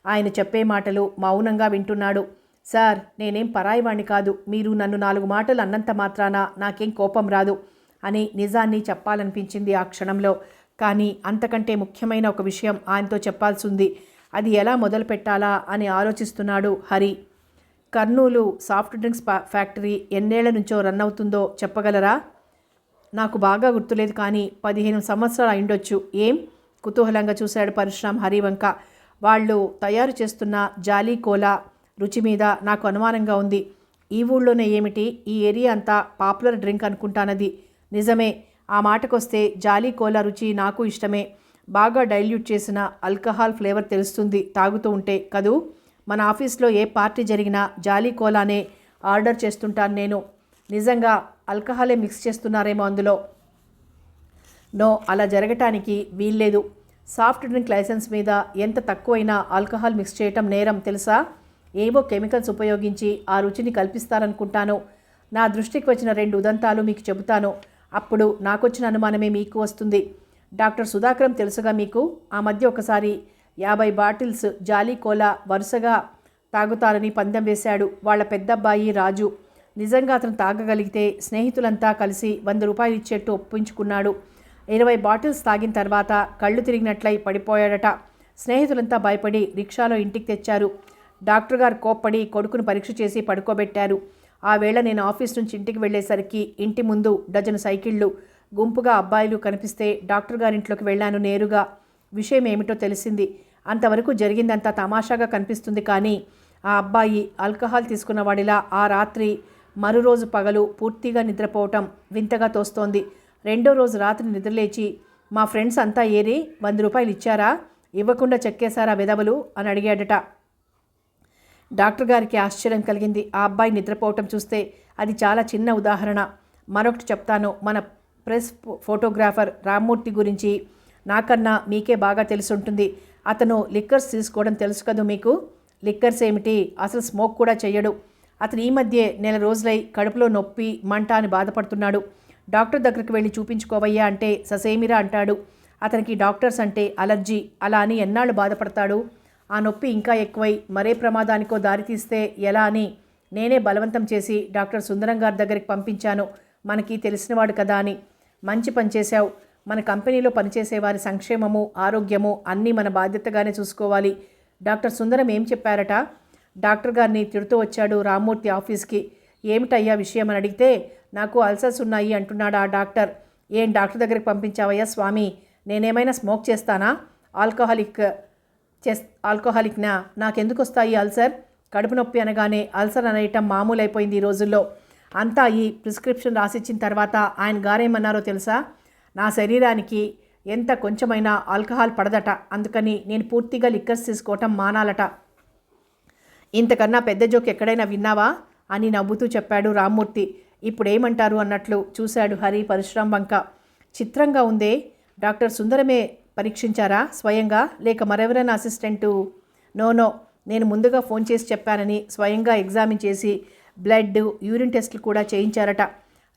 ఆయన చెప్పే మాటలు మౌనంగా వింటున్నాడు. సార్, నేనేం పరాయివాణ్ణి కాదు. మీరు నన్ను 4 మాటలు అన్నంత మాత్రాన నాకేం కోపం రాదు అని నిజాన్ని చెప్పాలనిపించింది ఆ క్షణంలో. కానీ అంతకంటే ముఖ్యమైన ఒక విషయం ఆయనతో చెప్పాల్సి ఉంది. అది ఎలా మొదలు పెట్టాలా అని ఆలోచిస్తున్నాడు Hari. Kurnool soft drinks factory ఎన్నేళ్ల నుంచో రన్ అవుతుందో చెప్పగలరా? నాకు బాగా గుర్తులేదు, కానీ 15 సంవత్సరాలు అయిండొచ్చు. ఏం? కుతూహలంగా చూశాడు పరశురామ్ హరి వంక. వాళ్ళు తయారు చేస్తున్న జాలీ కోలా రుచి మీద నాకు అనుమానంగా ఉంది. ఈ ఊళ్ళోనే ఏమిటి, ఈ ఏరియా అంతా పాపులర్ డ్రింక్ అనుకుంటానది. నిజమే. ఆ మాటకొస్తే జాలీ కోలా రుచి నాకు ఇష్టమే. బాగా డైల్యూట్ చేసిన ఆల్కహాల్ ఫ్లేవర్ తెలుస్తుంది తాగుతూ ఉంటే కదూ. మన ఆఫీస్లో ఏ పార్టీ జరిగినా జాలీ కోలానే ఆర్డర్ చేస్తుంటాను నేను. నిజంగా ఆల్కహాలే మిక్స్ చేస్తున్నారేమో అందులో. నో, అలా జరగటానికి వీల్లేదు. సాఫ్ట్ డ్రింక్ లైసెన్స్ మీద ఎంత తక్కువైనా ఆల్కహాల్ మిక్స్ చేయటం నేరం తెలుసా? ఏవో కెమికల్స్ ఉపయోగించి ఆ రుచిని కల్పిస్తారనుకుంటాను. నా దృష్టికి వచ్చిన 2 ఉదంతాలు మీకు చెబుతాను. అప్పుడు నాకొచ్చిన అనుమానమే మీకు వస్తుంది. డాక్టర్ సుధాకరం తెలుసుగా మీకు? ఆ మధ్య ఒకసారి 50 బాటిల్స్ జాలీ కోలా వరుసగా తాగుతారని పందెం వేశాడు వాళ్ళ పెద్దబ్బాయి రాజు. నిజంగా అతను తాగగలిగితే స్నేహితులంతా కలిసి 100 రూపాయలు ఇచ్చేట్టు ఒప్పించుకున్నాడు. 20 బాటిల్స్ తాగిన తర్వాత కళ్ళు తిరిగినట్లయి పడిపోయాడట. స్నేహితులంతా భయపడి రిక్షాలో ఇంటికి తెచ్చారు. డాక్టర్ గారు కోప్పడి కొడుకును పరీక్ష చేసి పడుకోబెట్టారు. ఆ వేళ నేను ఆఫీస్ నుంచి ఇంటికి వెళ్ళేసరికి ఇంటి ముందు డజను సైకిళ్ళు, గుంపుగా అబ్బాయిలు కనిపిస్తే డాక్టర్ గారింట్లోకి వెళ్ళాను నేరుగా. విషయం ఏమిటో తెలిసింది. అంతవరకు జరిగిందంతా తమాషాగా కనిపిస్తుంది, కానీ ఆ అబ్బాయి ఆల్కహాల్ తీసుకున్నవాడిలా ఆ రాత్రి మరురోజు పగలు పూర్తిగా నిద్రపోవటం వింతగా తోస్తోంది. 2వ రోజు రాత్రి నిద్రలేచి, మా ఫ్రెండ్స్ అంతా ఏరి 100 రూపాయలు ఇచ్చారా? ఇవ్వకుండా చెక్కేశారా వెధవలు అని అడిగాడట. డాక్టర్ గారికి ఆశ్చర్యం కలిగింది ఆ అబ్బాయి నిద్రపోవటం చూస్తే. అది చాలా చిన్న ఉదాహరణ. మరొకటి చెప్తాను. మన ప్రెస్ ఫోటోగ్రాఫర్ రామ్మూర్తి గురించి నాకన్నా మీకే బాగా తెలుసుంటుంది. అతను లిక్కర్స్ తీసుకోవడం తెలుసు కదూ మీకు? లిక్కర్స్ ఏమిటి, అసలు స్మోక్ కూడా చెయ్యడు. అతను ఈ మధ్య నెల రోజులై కడుపులో నొప్పి, మంట అని బాధపడుతున్నాడు. డాక్టర్ దగ్గరికి వెళ్ళి చూపించుకోవయ్యా అంటే ససేమిరా అంటాడు. అతనికి డాక్టర్స్ అంటే అలర్జీ. అలా అని ఎన్నాళ్ళు బాధపడతాడు? ఆ నొప్పి ఇంకా ఎక్కువై మరే ప్రమాదానికో దారితీస్తే ఎలా అని నేనే బలవంతం చేసి డాక్టర్ సుందరం గారి దగ్గరికి పంపించాను. మనకి తెలిసినవాడు కదా అని. మంచి పని చేశావు. మన కంపెనీలో పనిచేసేవారి సంక్షేమము, ఆరోగ్యము అన్నీ మన బాధ్యతగానే చూసుకోవాలి. డాక్టర్ సుందరం ఏం చెప్పారట? డాక్టర్ గారిని తిడుతూ వచ్చాడు రామ్మూర్తి ఆఫీస్కి. ఏమిటయ్యా విషయం అని అడిగితే, నాకు అల్సర్స్ ఉన్నాయి అంటున్నాడు ఆ డాక్టర్. ఏం డాక్టర్ దగ్గరికి పంపించావయ్యా స్వామి? నేనేమైనా స్మోక్ చేస్తానా? ఆల్కహాలిక్నా? నాకెందుకు వస్తాయి అల్సర్? కడుపు నొప్పి అనగానే అల్సర్ అనేయటం మామూలు అయిపోయింది ఈ రోజుల్లో. అంతా ఈ ప్రిస్క్రిప్షన్ రాసిచ్చిన తర్వాత ఆయన గారేమన్నారో తెలుసా? నా శరీరానికి ఎంత కొంచెమైనా ఆల్కహాల్ పడదట, అందుకని నేను పూర్తిగా లిక్కర్స్ తీసుకోవటం మానాలట. ఇంతకన్నా పెద్ద జోక్ ఎక్కడైనా విన్నావా అని నవ్వుతూ చెప్పాడు రామ్మూర్తి. ఇప్పుడేమంటారు అన్నట్లు చూశాడు హరి పరశురాం వంక. చిత్రంగా ఉందే. డాక్టర్ సుందరమే పరీక్షించారా స్వయంగా, లేక మరెవరైనా అసిస్టెంటు? నో, నేను ముందుగా ఫోన్ చేసి చెప్పానని స్వయంగా ఎగ్జామిన్ చేసి బ్లడ్, యూరిన్ టెస్టులు కూడా చేయించారట.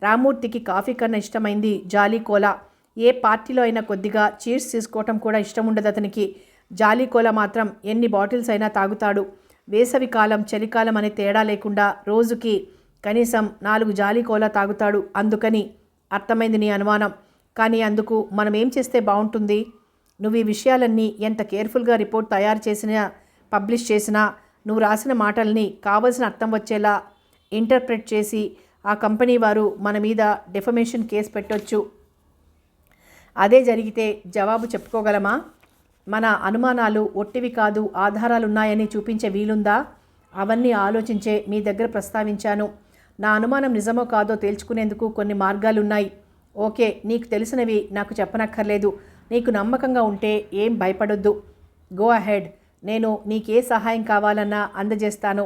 రామ్మూర్తికి కాఫీ కన్నా ఇష్టమైంది జాలీ కోలా. ఏ పార్టీలో అయినా కొద్దిగా చీర్స్ తీసుకోవటం కూడా ఇష్టం ఉండదు అతనికి. జాలీ కోలా మాత్రం ఎన్ని బాటిల్స్ అయినా తాగుతాడు. వేసవి కాలం, చలికాలం అనే తేడా లేకుండా రోజుకి కనీసం 4 జాలీ కోలా తాగుతాడు. అందుకని అర్థమైంది నీ అనుమానం. కానీ అందుకు మనం ఏం చేస్తే బాగుంటుంది? నువ్వు ఈ విషయాలన్నీ ఎంత కేర్ఫుల్గా రిపోర్ట్ తయారు చేసినా, పబ్లిష్ చేసినా, నువ్వు రాసిన మాటల్ని కావలసిన అర్థం వచ్చేలా ఇంటర్ప్రెట్ చేసి ఆ కంపెనీ వారు మన మీద డెఫమేషన్ కేసు పెట్టొచ్చు. అదే జరిగితే జవాబు చెప్పుకోగలమా? మన అనుమానాలు ఒట్టివి కాదు, ఆధారాలున్నాయని చూపించే వీలుందా? అవన్నీ ఆలోచించే మీ దగ్గర ప్రస్తావించాను. నా అనుమానం నిజమో కాదో తేల్చుకునేందుకు కొన్ని మార్గాలున్నాయి. ఓకే, నీకు తెలిసినవి నాకు చెప్పనక్కర్లేదు. నీకు నమ్మకంగా ఉంటే ఏం భయపడొద్దు. Go ahead. నేను నీకే సహాయం కావాలన్నా అందజేస్తాను.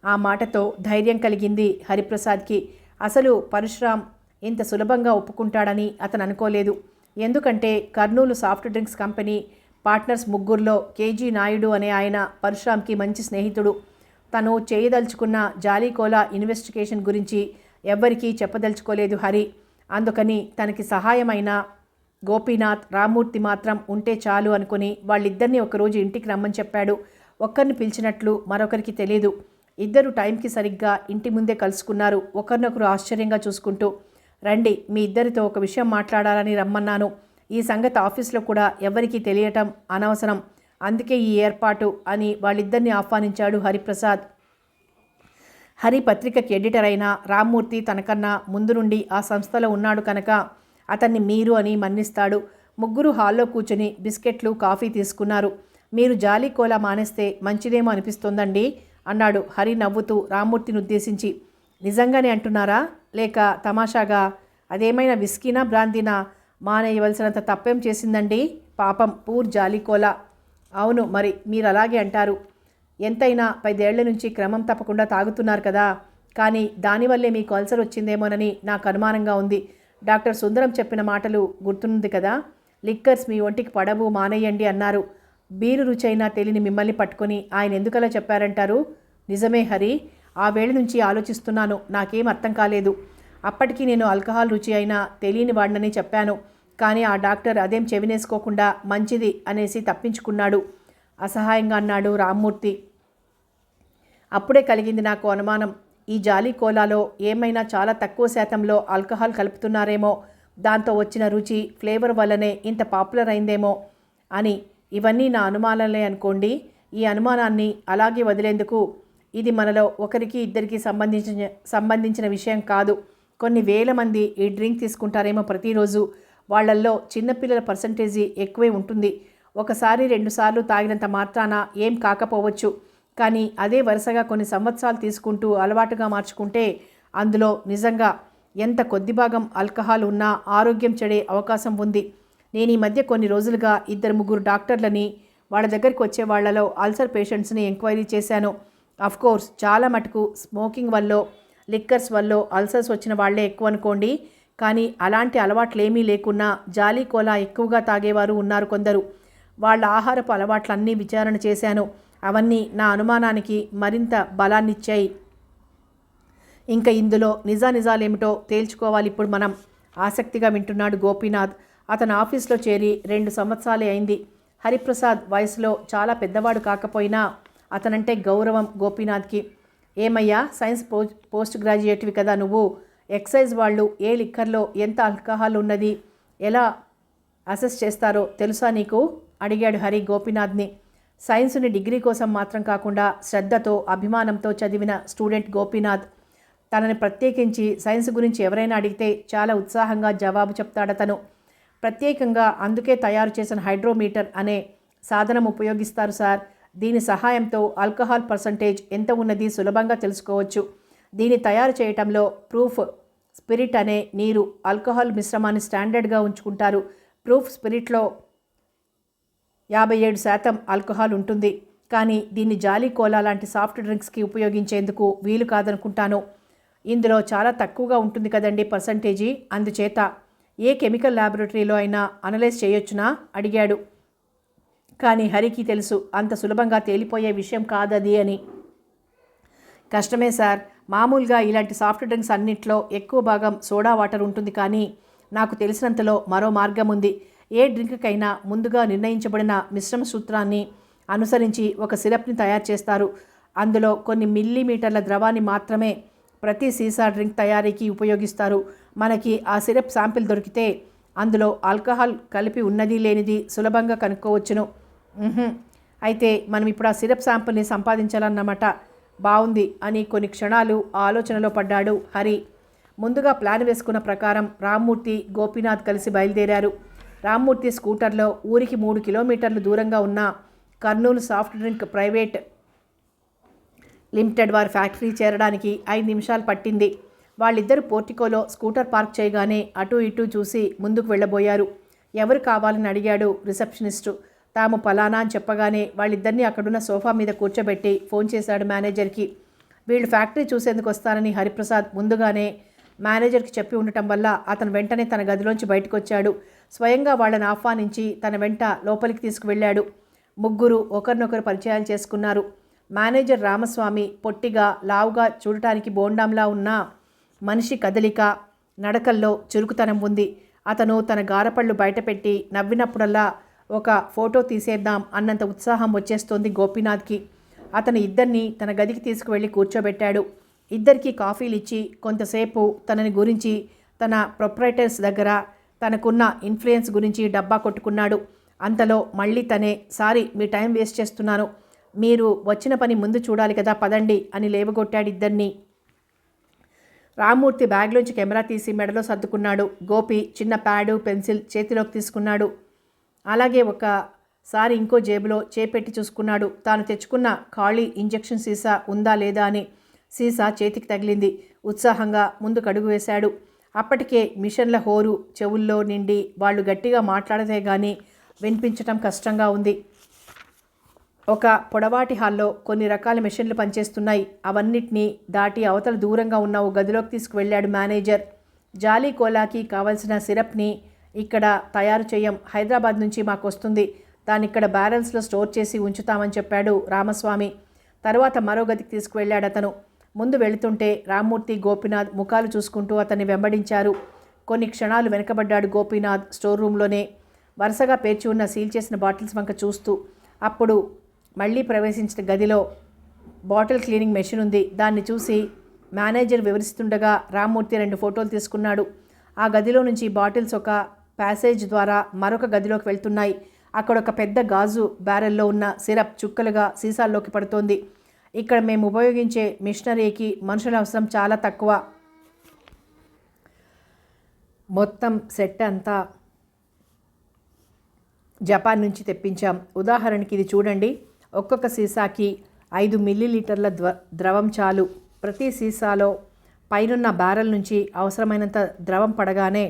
ఆ మాటతో ధైర్యం కలిగింది హరిప్రసాద్కి. అసలు పరశురామ్ ఇంత సులభంగా ఒప్పుకుంటాడని అతను అనుకోలేదు. ఎందుకంటే Kurnool soft drinks company partners ముగ్గురులో కేజీ నాయుడు అనే ఆయన పరశురామ్కి మంచి స్నేహితుడు. తను చేయదలుచుకున్న జాలీ కోలా ఇన్వెస్టిగేషన్ గురించి ఎవ్వరికీ చెప్పదలుచుకోలేదు హరి. అందుకని తనకి సహాయమైన గోపీనాథ్, రామ్మూర్తి మాత్రం ఉంటే చాలు అనుకుని వాళ్ళిద్దరినీ ఒకరోజు ఇంటికి రమ్మని చెప్పాడు. ఒక్కరిని పిలిచినట్లు మరొకరికి తెలియదు. ఇద్దరు టైంకి సరిగ్గా ఇంటి ముందే కలుసుకున్నారు, ఒకరినొకరు ఆశ్చర్యంగా చూసుకుంటూ. రండి, మీ ఇద్దరితో ఒక విషయం మాట్లాడాలని రమ్మన్నాను. ఈ సంగతి ఆఫీస్లో కూడా ఎవరికీ తెలియటం అనవసరం, అందుకే ఈ ఏర్పాటు అని వాళ్ళిద్దరిని ఆహ్వానించాడు హరిప్రసాద్. హరి పత్రికకి ఎడిటర్ అయిన రామ్మూర్తి తనకన్నా ముందు నుండి ఆ సంస్థలో ఉన్నాడు కనుక అతన్ని మీరు అని మన్నిస్తాడు. ముగ్గురు హాల్లో కూర్చుని బిస్కెట్లు, కాఫీ తీసుకున్నారు. మీరు జాలీ కోలా మానేస్తే మంచిదేమో అనిపిస్తోందండి అన్నాడు హరి నవ్వుతూ రామ్మూర్తిని ఉద్దేశించి. నిజంగానే అంటున్నారా, లేక తమాషాగా? అదేమైనా విస్కీనా, బ్రాందీనా? మానేయవలసినంత తప్పేం చేసిందండి పాపం పూర్ జాలీ కోలా. అవును, మరి మీరు అలాగే అంటారు. ఎంతైనా 5 ఏళ్ల నుంచి క్రమం తప్పకుండా తాగుతున్నారు కదా. కానీ దానివల్లే మీకు అల్సర్ వచ్చిందేమోనని నాకు అనుమానంగా ఉంది. డాక్టర్ సుందరం చెప్పిన మాటలు గుర్తుంది కదా. లిక్కర్స్ మీ ఒంటికి పడవు, మానేయండి అన్నారు. బీరు రుచైనా తెలియని మిమ్మల్ని పట్టుకొని ఆయన ఎందుకలా చెప్పారంటారు? నిజమే హరి, ఆ వేళ నుంచి ఆలోచిస్తున్నాను. నాకేం అర్థం కాలేదు. అప్పటికి నేను ఆల్కహాల్ రుచి అయినా తెలియని వాడినని చెప్పాను. కానీ ఆ డాక్టర్ అదేం చెవినేసుకోకుండా మంచిది అనేసి తప్పించుకున్నాడు అసహాయంగా అన్నాడు రామ్మూర్తి. అప్పుడే కలిగింది నాకు అనుమానం. ఈ జాలీ కోలాలో ఏమైనా చాలా తక్కువ శాతంలో ఆల్కహాల్ కలుపుతున్నారేమో, దాంతో వచ్చిన రుచి, ఫ్లేవర్ వల్లనే ఇంత పాపులర్ అయిందేమో అని. ఇవన్నీ నా అనుమానాలే అనుకోండి. ఈ అనుమానాన్ని అలాగే వదిలేందుకు ఇది మనలో ఒకరికి ఇద్దరికి సంబంధించిన విషయం కాదు. కొన్ని వేల మంది ఈ డ్రింక్ తీసుకుంటారేమో ప్రతిరోజు. వాళ్ళల్లో చిన్నపిల్లల పర్సంటేజీ ఎక్కువే ఉంటుంది. ఒకసారి 2 సార్లు తాగినంత మాత్రాన ఏం కాకపోవచ్చు. కానీ అదే వరుసగా కొన్ని సంవత్సరాలు తీసుకుంటూ అలవాటుగా మార్చుకుంటే అందులో నిజంగా ఎంత కొద్ది భాగం ఆల్కహాల్ ఉన్నా ఆరోగ్యం చెడే అవకాశం ఉంది. నేను ఈ మధ్య కొన్ని రోజులుగా 2-3 డాక్టర్లని, వాళ్ళ దగ్గరికి వచ్చే వాళ్లలో అల్సర్ పేషెంట్స్ని ఎంక్వైరీ చేశాను. అఫ్కోర్స్ చాలా మటుకు స్మోకింగ్ వల్ల, లిక్కర్స్ వల్ల అల్సర్స్ వచ్చిన వాళ్లే ఎక్కువ అనుకోండి. కానీ అలాంటి అలవాట్లేమీ లేకున్నా జాలీ కోలా ఎక్కువగా తాగేవారు ఉన్నారు కొందరు. వాళ్ళ ఆహారపు అలవాట్లన్నీ విచారణ చేశాను. అవన్నీ నా అనుమానానికి మరింత బలాన్నిచ్చాయి. ఇంకా ఇందులో నిజానిజాలేమిటో తేల్చుకోవాలి ఇప్పుడు మనం. ఆసక్తిగా వింటున్నాడు గోపీనాథ్. అతను ఆఫీస్లో చేరి 2 సంవత్సరాలే అయింది. హరిప్రసాద్ వయసులో చాలా పెద్దవాడు కాకపోయినా అతనంటే గౌరవం గోపీనాథ్కి. ఏమయ్యా, సైన్స్ పోస్ట్ గ్రాడ్యుయేట్వి కదా నువ్వు. ఎక్సైజ్ వాళ్ళు ఏ లిక్కర్లో ఎంత ఆల్కహాల్ ఉన్నది ఎలా అసెస్ చేస్తారో తెలుసా నీకు అడిగాడు హరి గోపీనాథ్ని. సైన్స్ని డిగ్రీ కోసం మాత్రం కాకుండా శ్రద్ధతో, అభిమానంతో చదివిన స్టూడెంట్ గోపీనాథ్. తనని ప్రత్యేకించి సైన్స్ గురించి ఎవరైనా అడిగితే చాలా ఉత్సాహంగా జవాబు చెప్తాడతను. ప్రత్యేకంగా అందుకే తయారు చేసిన హైడ్రోమీటర్ అనే సాధనం ఉపయోగిస్తారు సార్. దీని సహాయంతో ఆల్కహాల్ పర్సంటేజ్ ఎంత ఉన్నది సులభంగా తెలుసుకోవచ్చు. దీన్ని తయారు చేయటంలో ప్రూఫ్ స్పిరిట్ అనే నీరు ఆల్కహాల్ మిశ్రమాన్ని స్టాండర్డ్గా ఉంచుకుంటారు. ప్రూఫ్ స్పిరిట్లో 57% ఆల్కహాల్ ఉంటుంది. కానీ దీన్ని జాలీ కోలా లాంటి సాఫ్ట్ డ్రింక్స్కి ఉపయోగించేందుకు వీలు కాదనుకుంటాను. ఇందులో చాలా తక్కువగా ఉంటుంది కదండి పర్సంటేజీ. అందుచేత ఏ కెమికల్ ల్యాబొరేటరీలో అయినా అనలైజ్ చేయొచ్చునా అడిగాడు. కానీ హరికి తెలుసు అంత సులభంగా తేలిపోయే విషయం కాదది అని. కష్టమే సార్. మామూలుగా ఇలాంటి సాఫ్ట్ డ్రింక్స్ అన్నిట్లో ఎక్కువ భాగం సోడా వాటర్ ఉంటుంది, కానీ నాకు తెలిసినంతలో మరో మార్గం ఉంది. ఏ డ్రింక్కైనా ముందుగా నిర్ణయించబడిన మిశ్రమ సూత్రాన్ని అనుసరించి ఒక సిరప్ని తయారు చేస్తారు. అందులో కొన్ని మిల్లీమీటర్ల ద్రవాన్ని మాత్రమే ప్రతి సీసా డ్రింక్ తయారీకి ఉపయోగిస్తారు. మనకి ఆ సిరప్ శాంపిల్ దొరికితే అందులో ఆల్కహాల్ కలిపి ఉన్నది లేనిది సులభంగా కనుక్కోవచ్చును. అయితే మనం ఇప్పుడు ఆ సిరప్ శాంపిల్ని సంపాదించాలన్నమాట. బాగుంది అని కొన్ని క్షణాలు ఆలోచనలో పడ్డాడు హరి. ముందుగా ప్లాన్ వేసుకున్న ప్రకారం రామ్మూర్తి, గోపీనాథ్ కలిసి బయలుదేరారు. రామ్మూర్తి స్కూటర్లో ఊరికి 3 కిలోమీటర్లు దూరంగా ఉన్న Kurnool soft drink private limited వారి ఫ్యాక్టరీ చేరడానికి 5 నిమిషాలు పట్టింది. వాళ్ళిద్దరూ పోర్టికోలో స్కూటర్ పార్క్ చేయగానే అటూ ఇటూ చూసి ముందుకు వెళ్ళబోయారు. ఎవరు కావాలని అడిగాడు రిసెప్షనిస్టు. తాము పలానా అని చెప్పగానే వాళ్ళిద్దరినీ అక్కడున్న సోఫా మీద కూర్చోబెట్టి ఫోన్ చేశాడు మేనేజర్కి. వీళ్ళు ఫ్యాక్టరీ చూసేందుకు వస్తారని హరిప్రసాద్ ముందుగానే మేనేజర్కి చెప్పి ఉండటం వల్ల అతను వెంటనే తన గదిలోంచి బయటకు వచ్చాడు. స్వయంగా వాళ్ళని ఆహ్వానించి తన వెంట లోపలికి తీసుకువెళ్ళాడు. ముగ్గురు ఒకరినొకరు పరిచయాలు చేసుకున్నారు. మేనేజర్ రామస్వామి పొట్టిగా, లావుగా, చూడటానికి బోండాంలా ఉన్న మనిషి. కదలిక, నడకల్లో చురుకుతనం ఉంది. అతను తన గారపళ్ళు బయటపెట్టి నవ్వినప్పుడల్లా ఒక ఫోటో తీసేద్దాం అన్నంత ఉత్సాహం వచ్చేస్తోంది గోపీనాథ్కి. అతను ఇద్దరిని తన గదికి తీసుకువెళ్ళి కూర్చోబెట్టాడు. ఇద్దరికీ కాఫీలు ఇచ్చి కొంతసేపు తనని గురించి, తన ప్రొప్రైటర్స్ దగ్గర తనకున్న ఇన్ఫ్లుయెన్స్ గురించి డబ్బా కొట్టుకున్నాడు. అంతలో మళ్ళీ తనే, సారీ మీ టైం వేస్ట్ చేస్తున్నాను, మీరు వచ్చిన పని ముందు చూడాలి కదా, పదండి అని లేవగొట్టాడు ఇద్దరిని. రామ్మూర్తి బ్యాగ్లోంచి కెమెరా తీసి మెడలో సర్దుకున్నాడు. గోపి చిన్న ప్యాడు, పెన్సిల్ చేతిలోకి తీసుకున్నాడు. అలాగే ఒకసారి ఇంకో జేబులో చేపెట్టి చూసుకున్నాడు. తాను తెచ్చుకున్న ఖాళీ ఇంజెక్షన్ సీసా ఉందా లేదా అని. సీసా చేతికి తగిలింది. ఉత్సాహంగా ముందుకు అడుగు వేశాడు. అప్పటికే మిషన్ల హోరు చెవుల్లో నిండి వాళ్ళు గట్టిగా మాట్లాడితే గానీ వినిపించటం కష్టంగా ఉంది. ఒక పొడవాటి హాల్లో కొన్ని రకాల మెషిన్లు పనిచేస్తున్నాయి. అవన్నిటినీ దాటి అవతల దూరంగా ఉన్న ఓ గదిలోకి తీసుకువెళ్ళాడు మేనేజర్. జాలీ కోలాకి కావలసిన సిరప్ని ఇక్కడ తయారు చేయం, హైదరాబాద్ నుంచి మాకు వస్తుంది, దాన్ని ఇక్కడ బ్యారెల్స్లో స్టోర్ చేసి ఉంచుతామని చెప్పాడు రామస్వామి. తర్వాత మరో గదికి తీసుకువెళ్ళాడు అతను. ముందు వెళుతుంటే రామ్మూర్తి, గోపీనాథ్ ముఖాలు చూసుకుంటూ అతన్ని వెంబడించారు. కొన్ని క్షణాలు వెనకబడ్డాడు గోపీనాథ్ స్టోర్ రూమ్లోనే, వరుసగా పేర్చి ఉన్న సీల్ చేసిన బాటిల్స్ వంక చూస్తూ. అప్పుడు మళ్ళీ ప్రవేశించిన గదిలో బాటిల్ క్లీనింగ్ మెషిన్ ఉంది. దాన్ని చూసి మేనేజర్ వివరిస్తుండగా రామ్మూర్తి 2 ఫోటోలు తీసుకున్నాడు. ఆ గదిలో నుంచి బాటిల్స్ ఒక ప్యాసేజ్ ద్వారా మరొక గదిలోకి వెళ్తున్నాయి. అక్కడ ఒక పెద్ద గాజు బ్యారెల్లో ఉన్న సిరప్ చుక్కలుగా సీసాల్లోకి పడుతోంది. ఇక్కడ మేము ఉపయోగించే మిషనరీకి మనుషుల అవసరం చాలా తక్కువ. మొత్తం సెట్ అంతా జపాన్ నుంచి తెప్పించాం. ఉదాహరణకి ఇది చూడండి. ఒక్కొక్క సీసాకి 5 మిల్లీలీటర్ల ద్రవం చాలు. ప్రతి సీసాలో పైనున్న బ్యారెల్ నుంచి అవసరమైనంత ద్రవం పడగానే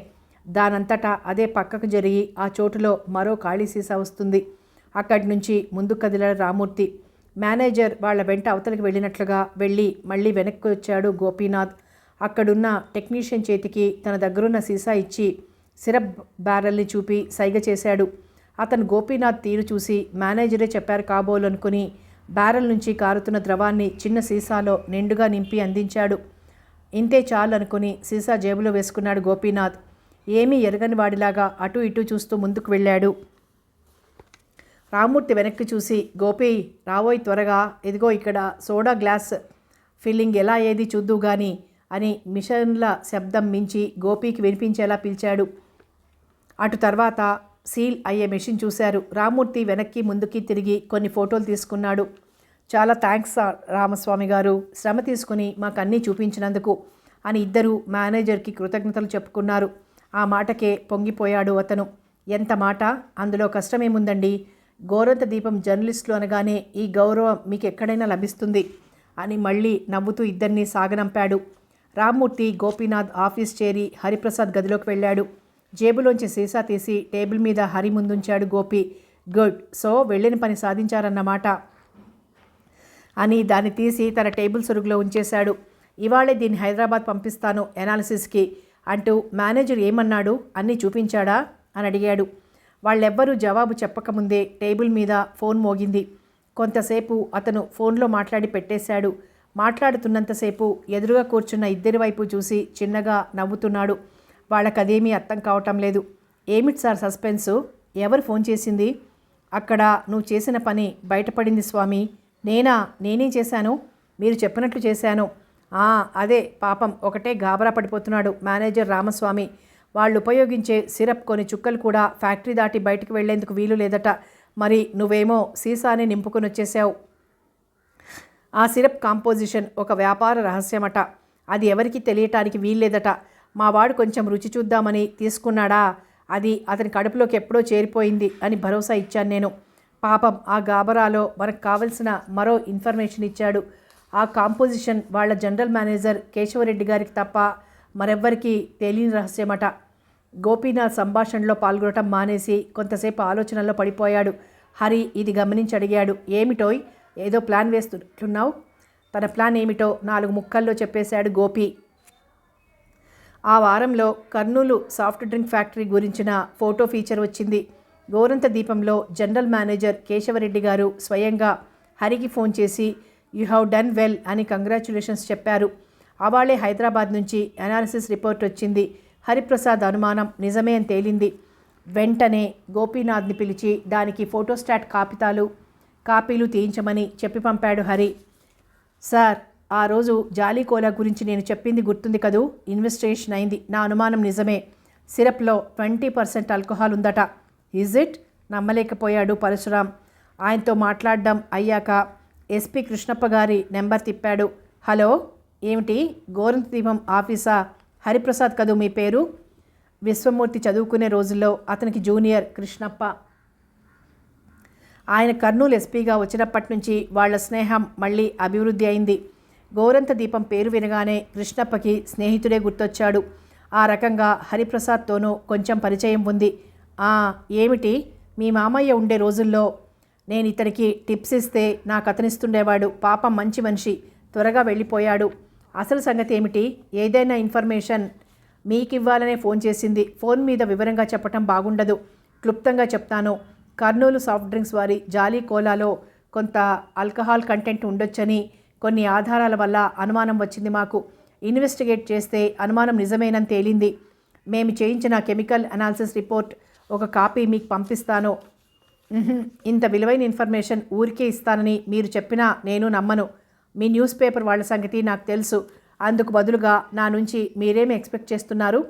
దానంతటా అదే పక్కకు జరిగి ఆ చోటులో మరో ఖాళీ సీసా వస్తుంది. అక్కడి నుంచి ముందుకు కదిలాడు రామ్మూర్తి. మేనేజర్ వాళ్ళ వెంట అవతలికి వెళ్ళినట్లుగా వెళ్ళి మళ్ళీ వెనక్కి వచ్చాడు గోపీనాథ్. అక్కడున్న టెక్నీషియన్ చేతికి తన దగ్గరున్న సీసా ఇచ్చి సిరప్ బ్యారెల్ని చూపి సైగ చేశాడు. అతను గోపీనాథ్ తీరు చూసి మేనేజరే చెప్పారు కాబోలు అనుకుని బ్యారెల్ నుంచి కారుతున్న ద్రవాన్ని చిన్న సీసాలో నిండుగా నింపి అందించాడు. ఇంతే చాలు అనుకుని సీసా జేబులో వేసుకున్నాడు గోపీనాథ్. ఏమీ ఎరగని వాడిలాగా అటు ఇటు చూస్తూ ముందుకు వెళ్ళాడు. రామ్మూర్తి వెనక్కి చూసి, గోపి రావోయ్ త్వరగా, ఇదిగో ఇక్కడ సోడా గ్లాస్ ఫిల్లింగ్ ఎలా ఏది చూద్దు గాని అని మిషన్ల శబ్దం మించి గోపీకి వినిపించేలా పిలిచాడు. అటు తర్వాత సీల్ అయ్యే మెషిన్ చూశారు. రామ్మూర్తి వెనక్కి ముందుకి తిరిగి కొన్ని ఫోటోలు తీసుకున్నాడు. చాలా థ్యాంక్స్ రామస్వామి గారు, శ్రమ తీసుకుని మాకన్నీ చూపించినందుకు అని ఇద్దరూ మేనేజర్కి కృతజ్ఞతలు చెప్పుకున్నారు. ఆ మాటకే పొంగిపోయాడు అతను. ఎంత మాట, అందులో కష్టమేముందండి, గోరంత దీపం జర్నలిస్టులు అనగానే ఈ గౌరవం మీకు ఎక్కడైనా లభిస్తుంది అని మళ్ళీ నవ్వుతూ ఇద్దరినీ సాగనంపాడు. రామ్మూర్తి, గోపీనాథ్ ఆఫీస్ చేరి హరిప్రసాద్ గదిలోకి వెళ్ళాడు. జేబులోంచి సీసా తీసి టేబుల్ మీద హరి ముందుంచాడు గోపి. గుడ్, సో వెళ్ళిన పని సాధించారన్నమాట అని దాన్ని తీసి తన టేబుల్ సొరుగులో ఉంచేశాడు. ఇవాళే దీన్ని హైదరాబాద్ పంపిస్తాను ఎనాలిసిస్కి. అంటూ మేనేజర్ ఏమన్నాడు అన్నీ చూపించాడా అని అడిగాడు. వాళ్ళెవ్వరూ జవాబు చెప్పకముందే టేబుల్ మీద ఫోన్ మోగింది. కొంతసేపు అతను ఫోన్లో మాట్లాడి పెట్టేశాడు. మాట్లాడుతున్నంతసేపు ఎదురుగా కూర్చున్న ఇద్దరి వైపు చూసి చిన్నగా నవ్వుతున్నాడు. వాళ్ళకదేమీ అర్థం కావటం లేదు. ఏమిటి సార్ సస్పెన్సు? ఎవరు ఫోన్ చేసింది? అక్కడ నువ్వు చేసిన పని బయటపడింది స్వామి. నేనేం చేశాను? మీరు చెప్పినట్లు చేశాను. అదే పాపం ఒకటే గాబరా పడిపోతున్నాడు మేనేజర్ రామస్వామి. వాళ్ళు ఉపయోగించే సిరప్ కొన్ని చుక్కలు కూడా ఫ్యాక్టరీ దాటి బయటకు వెళ్లేందుకు వీలు లేదట. మరి నువ్వేమో సీసాని నింపుకొని వచ్చేసావు. ఆ సిరప్ కాంపోజిషన్ ఒక వ్యాపార రహస్యమట. అది ఎవరికి తెలియటానికి వీల్లేదట. మా వాడు కొంచెం రుచి చూద్దామని తీసుకున్నాడా, అది అతని కడుపులోకి ఎప్పుడో చేరిపోయింది అని భరోసా ఇచ్చాను నేను. పాపం ఆ గాబరాలో మనకు కావలసిన మరో ఇన్ఫర్మేషన్ ఇచ్చాడు. ఆ కాంపోజిషన్ వాళ్ళ జనరల్ మేనేజర్ కేశవరెడ్డి గారికి తప్ప మరెవ్వరికీ తెలియని రహస్యమట. గోపీనాథ్ సంభాషణలో పాల్గొనటం మానేసి కొంతసేపు ఆలోచనల్లో పడిపోయాడు. హరి ఇది గమనించి అడిగాడు, ఏమిటోయ్ ఏదో ప్లాన్ వేస్తున్నట్టున్నావు? తన ప్లాన్ ఏమిటో 4 ముక్కల్లో చెప్పేశాడు గోపి. ఆ వారంలో కర్నూలు సాఫ్ట్ డ్రింక్ ఫ్యాక్టరీ గురించిన ఫోటో ఫీచర్ వచ్చింది. గోరంత దీపంలో జనరల్ మేనేజర్ కేశవరెడ్డి గారు స్వయంగా హరికి ఫోన్ చేసి యూ హ్యావ్ డన్ వెల్ అని కంగ్రాచ్యులేషన్స్ చెప్పారు. అవాళే హైదరాబాద్ నుంచి అనాలిసిస్ రిపోర్ట్ వచ్చింది. హరిప్రసాద్ అనుమానం నిజమే అని తేలింది. వెంటనే గోపీనాథ్ని పిలిచి దానికి ఫోటోస్టాట్ కాపీలు తీయించమని చెప్పి పంపాడు హరి. సార్, ఆ రోజు జాలీకోలా గురించి నేను చెప్పింది గుర్తుంది కదూ? ఇన్వెస్టిగేషన్ అయింది. నా అనుమానం నిజమే. సిరప్లో 20% ఆల్కహాల్ ఉందట. Is it? నమ్మలేకపోయాడు పరశురాం. ఆయనతో మాట్లాడడం అయ్యాక ఎస్పీ కృష్ణప్ప గారి నెంబర్ తిప్పాడు. హలో, ఏమిటి గోరంత దీపం ఆఫీసా? హరిప్రసాద్ కదూ మీ పేరు? విశ్వమూర్తి చదువుకునే రోజుల్లో అతనికి జూనియర్ కృష్ణప్ప. ఆయన కర్నూలు ఎస్పీగా వచ్చినప్పటి నుంచి వాళ్ల స్నేహం మళ్ళీ అభివృద్ధి అయింది. గోరంత దీపం పేరు వినగానే కృష్ణప్పకి స్నేహితుడే గుర్తొచ్చాడు. ఆ రకంగా హరిప్రసాద్తోనూ కొంచెం పరిచయం ఉంది. ఏమిటి, మీ మామయ్య ఉండే రోజుల్లో నేను ఇతనికి టిప్స్ ఇస్తే నాకు అతనిస్తుండేవాడు. పాపం మంచి మనిషి, త్వరగా వెళ్ళిపోయాడు. అసలు సంగతి ఏమిటి? ఏదైనా ఇన్ఫర్మేషన్ మీకు ఇవ్వాలనే ఫోన్ చేసింది. ఫోన్ మీద వివరంగా చెప్పటం బాగుండదు, క్లుప్తంగా చెప్తాను. కర్నూలు సాఫ్ట్ డ్రింక్స్ వారి జాలీ కోలాలో కొంత ఆల్కహాల్ కంటెంట్ ఉండొచ్చని కొన్ని ఆధారాల వల్ల అనుమానం వచ్చింది మాకు. ఇన్వెస్టిగేట్ చేస్తే అనుమానం నిజమేనని తేలింది. మేము చేయించిన కెమికల్ అనాలిసిస్ రిపోర్ట్ ఒక కాపీ మీకు పంపిస్తాను. ఇంత విలువైన ఇన్ఫర్మేషన్ ఊరికే ఇస్తానని మీరు చెప్పినా నేను నమ్మను. మీ న్యూస్ పేపర్ వాళ్ళ సంగతి నాకు తెలుసు. అందుకు బదులుగా నా నుంచి మీరేమి ఎక్స్పెక్ట్ చేస్తున్నారు?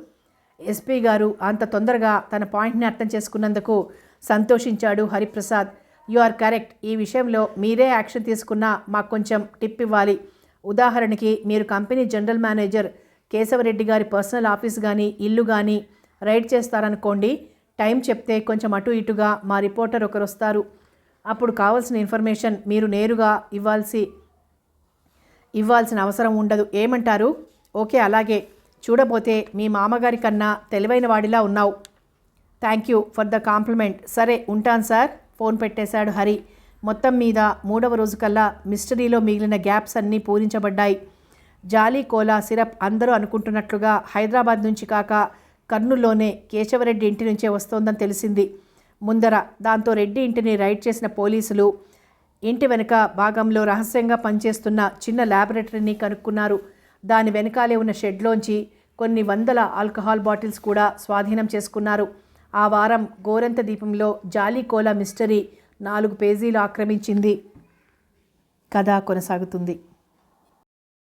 ఎస్పీ గారు అంత తొందరగా తన పాయింట్ని అర్థం చేసుకున్నందుకు సంతోషించాడు హరిప్రసాద్. You are correct. ఈ విషయంలో మీరే యాక్షన్ తీసుకున్నా మాకు కొంచెం టిప్ ఇవ్వాలి. ఉదాహరణకి మీరు కంపెనీ జనరల్ మేనేజర్ కేశవరెడ్డి గారి పర్సనల్ ఆఫీస్ కానీ ఇల్లు కానీ రైడ్ చేస్తారనుకోండి. టైం చెప్తే కొంచెం అటు ఇటుగా మా రిపోర్టర్ ఒకరు వస్తారు. అప్పుడు కావాల్సిన ఇన్ఫర్మేషన్ మీరు నేరుగా ఇవ్వాల్సిన అవసరం ఉండదు. ఏమంటారు? ఓకే, అలాగే. చూడబోతే మీ మామగారి కన్నా తెలివైన వాడిలా ఉన్నావు. Thank you for the complement. సరే ఉంటాను సార్. ఫోన్ పెట్టేశాడు హరి. మొత్తం మీద 3వ రోజు కల్లా మిస్టరీలో మిగిలిన గ్యాప్స్ అన్నీ పూరించబడ్డాయి. జాలీ కోలా సిరప్ అందరూ అనుకుంటున్నట్లుగా హైదరాబాద్ నుంచి కాక కర్నూలులోనే కేశవరెడ్డి ఇంటి నుంచే వస్తోందని తెలిసింది ముందర. దాంతో రెడ్డి ఇంటిని రైడ్ చేసిన పోలీసులు ఇంటి వెనుక భాగంలో రహస్యంగా పనిచేస్తున్న చిన్న ల్యాబొరేటరీని కనుక్కున్నారు. దాని వెనకాలే ఉన్న షెడ్లోంచి కొన్ని వందల ఆల్కహాల్ బాటిల్స్ కూడా స్వాధీనం చేసుకున్నారు. ఆ వారం గోరంత దీపంలో జాలీ కోలా మిస్టరీ 4 పేజీలు ఆక్రమించింది. కథ కొనసాగుతుంది.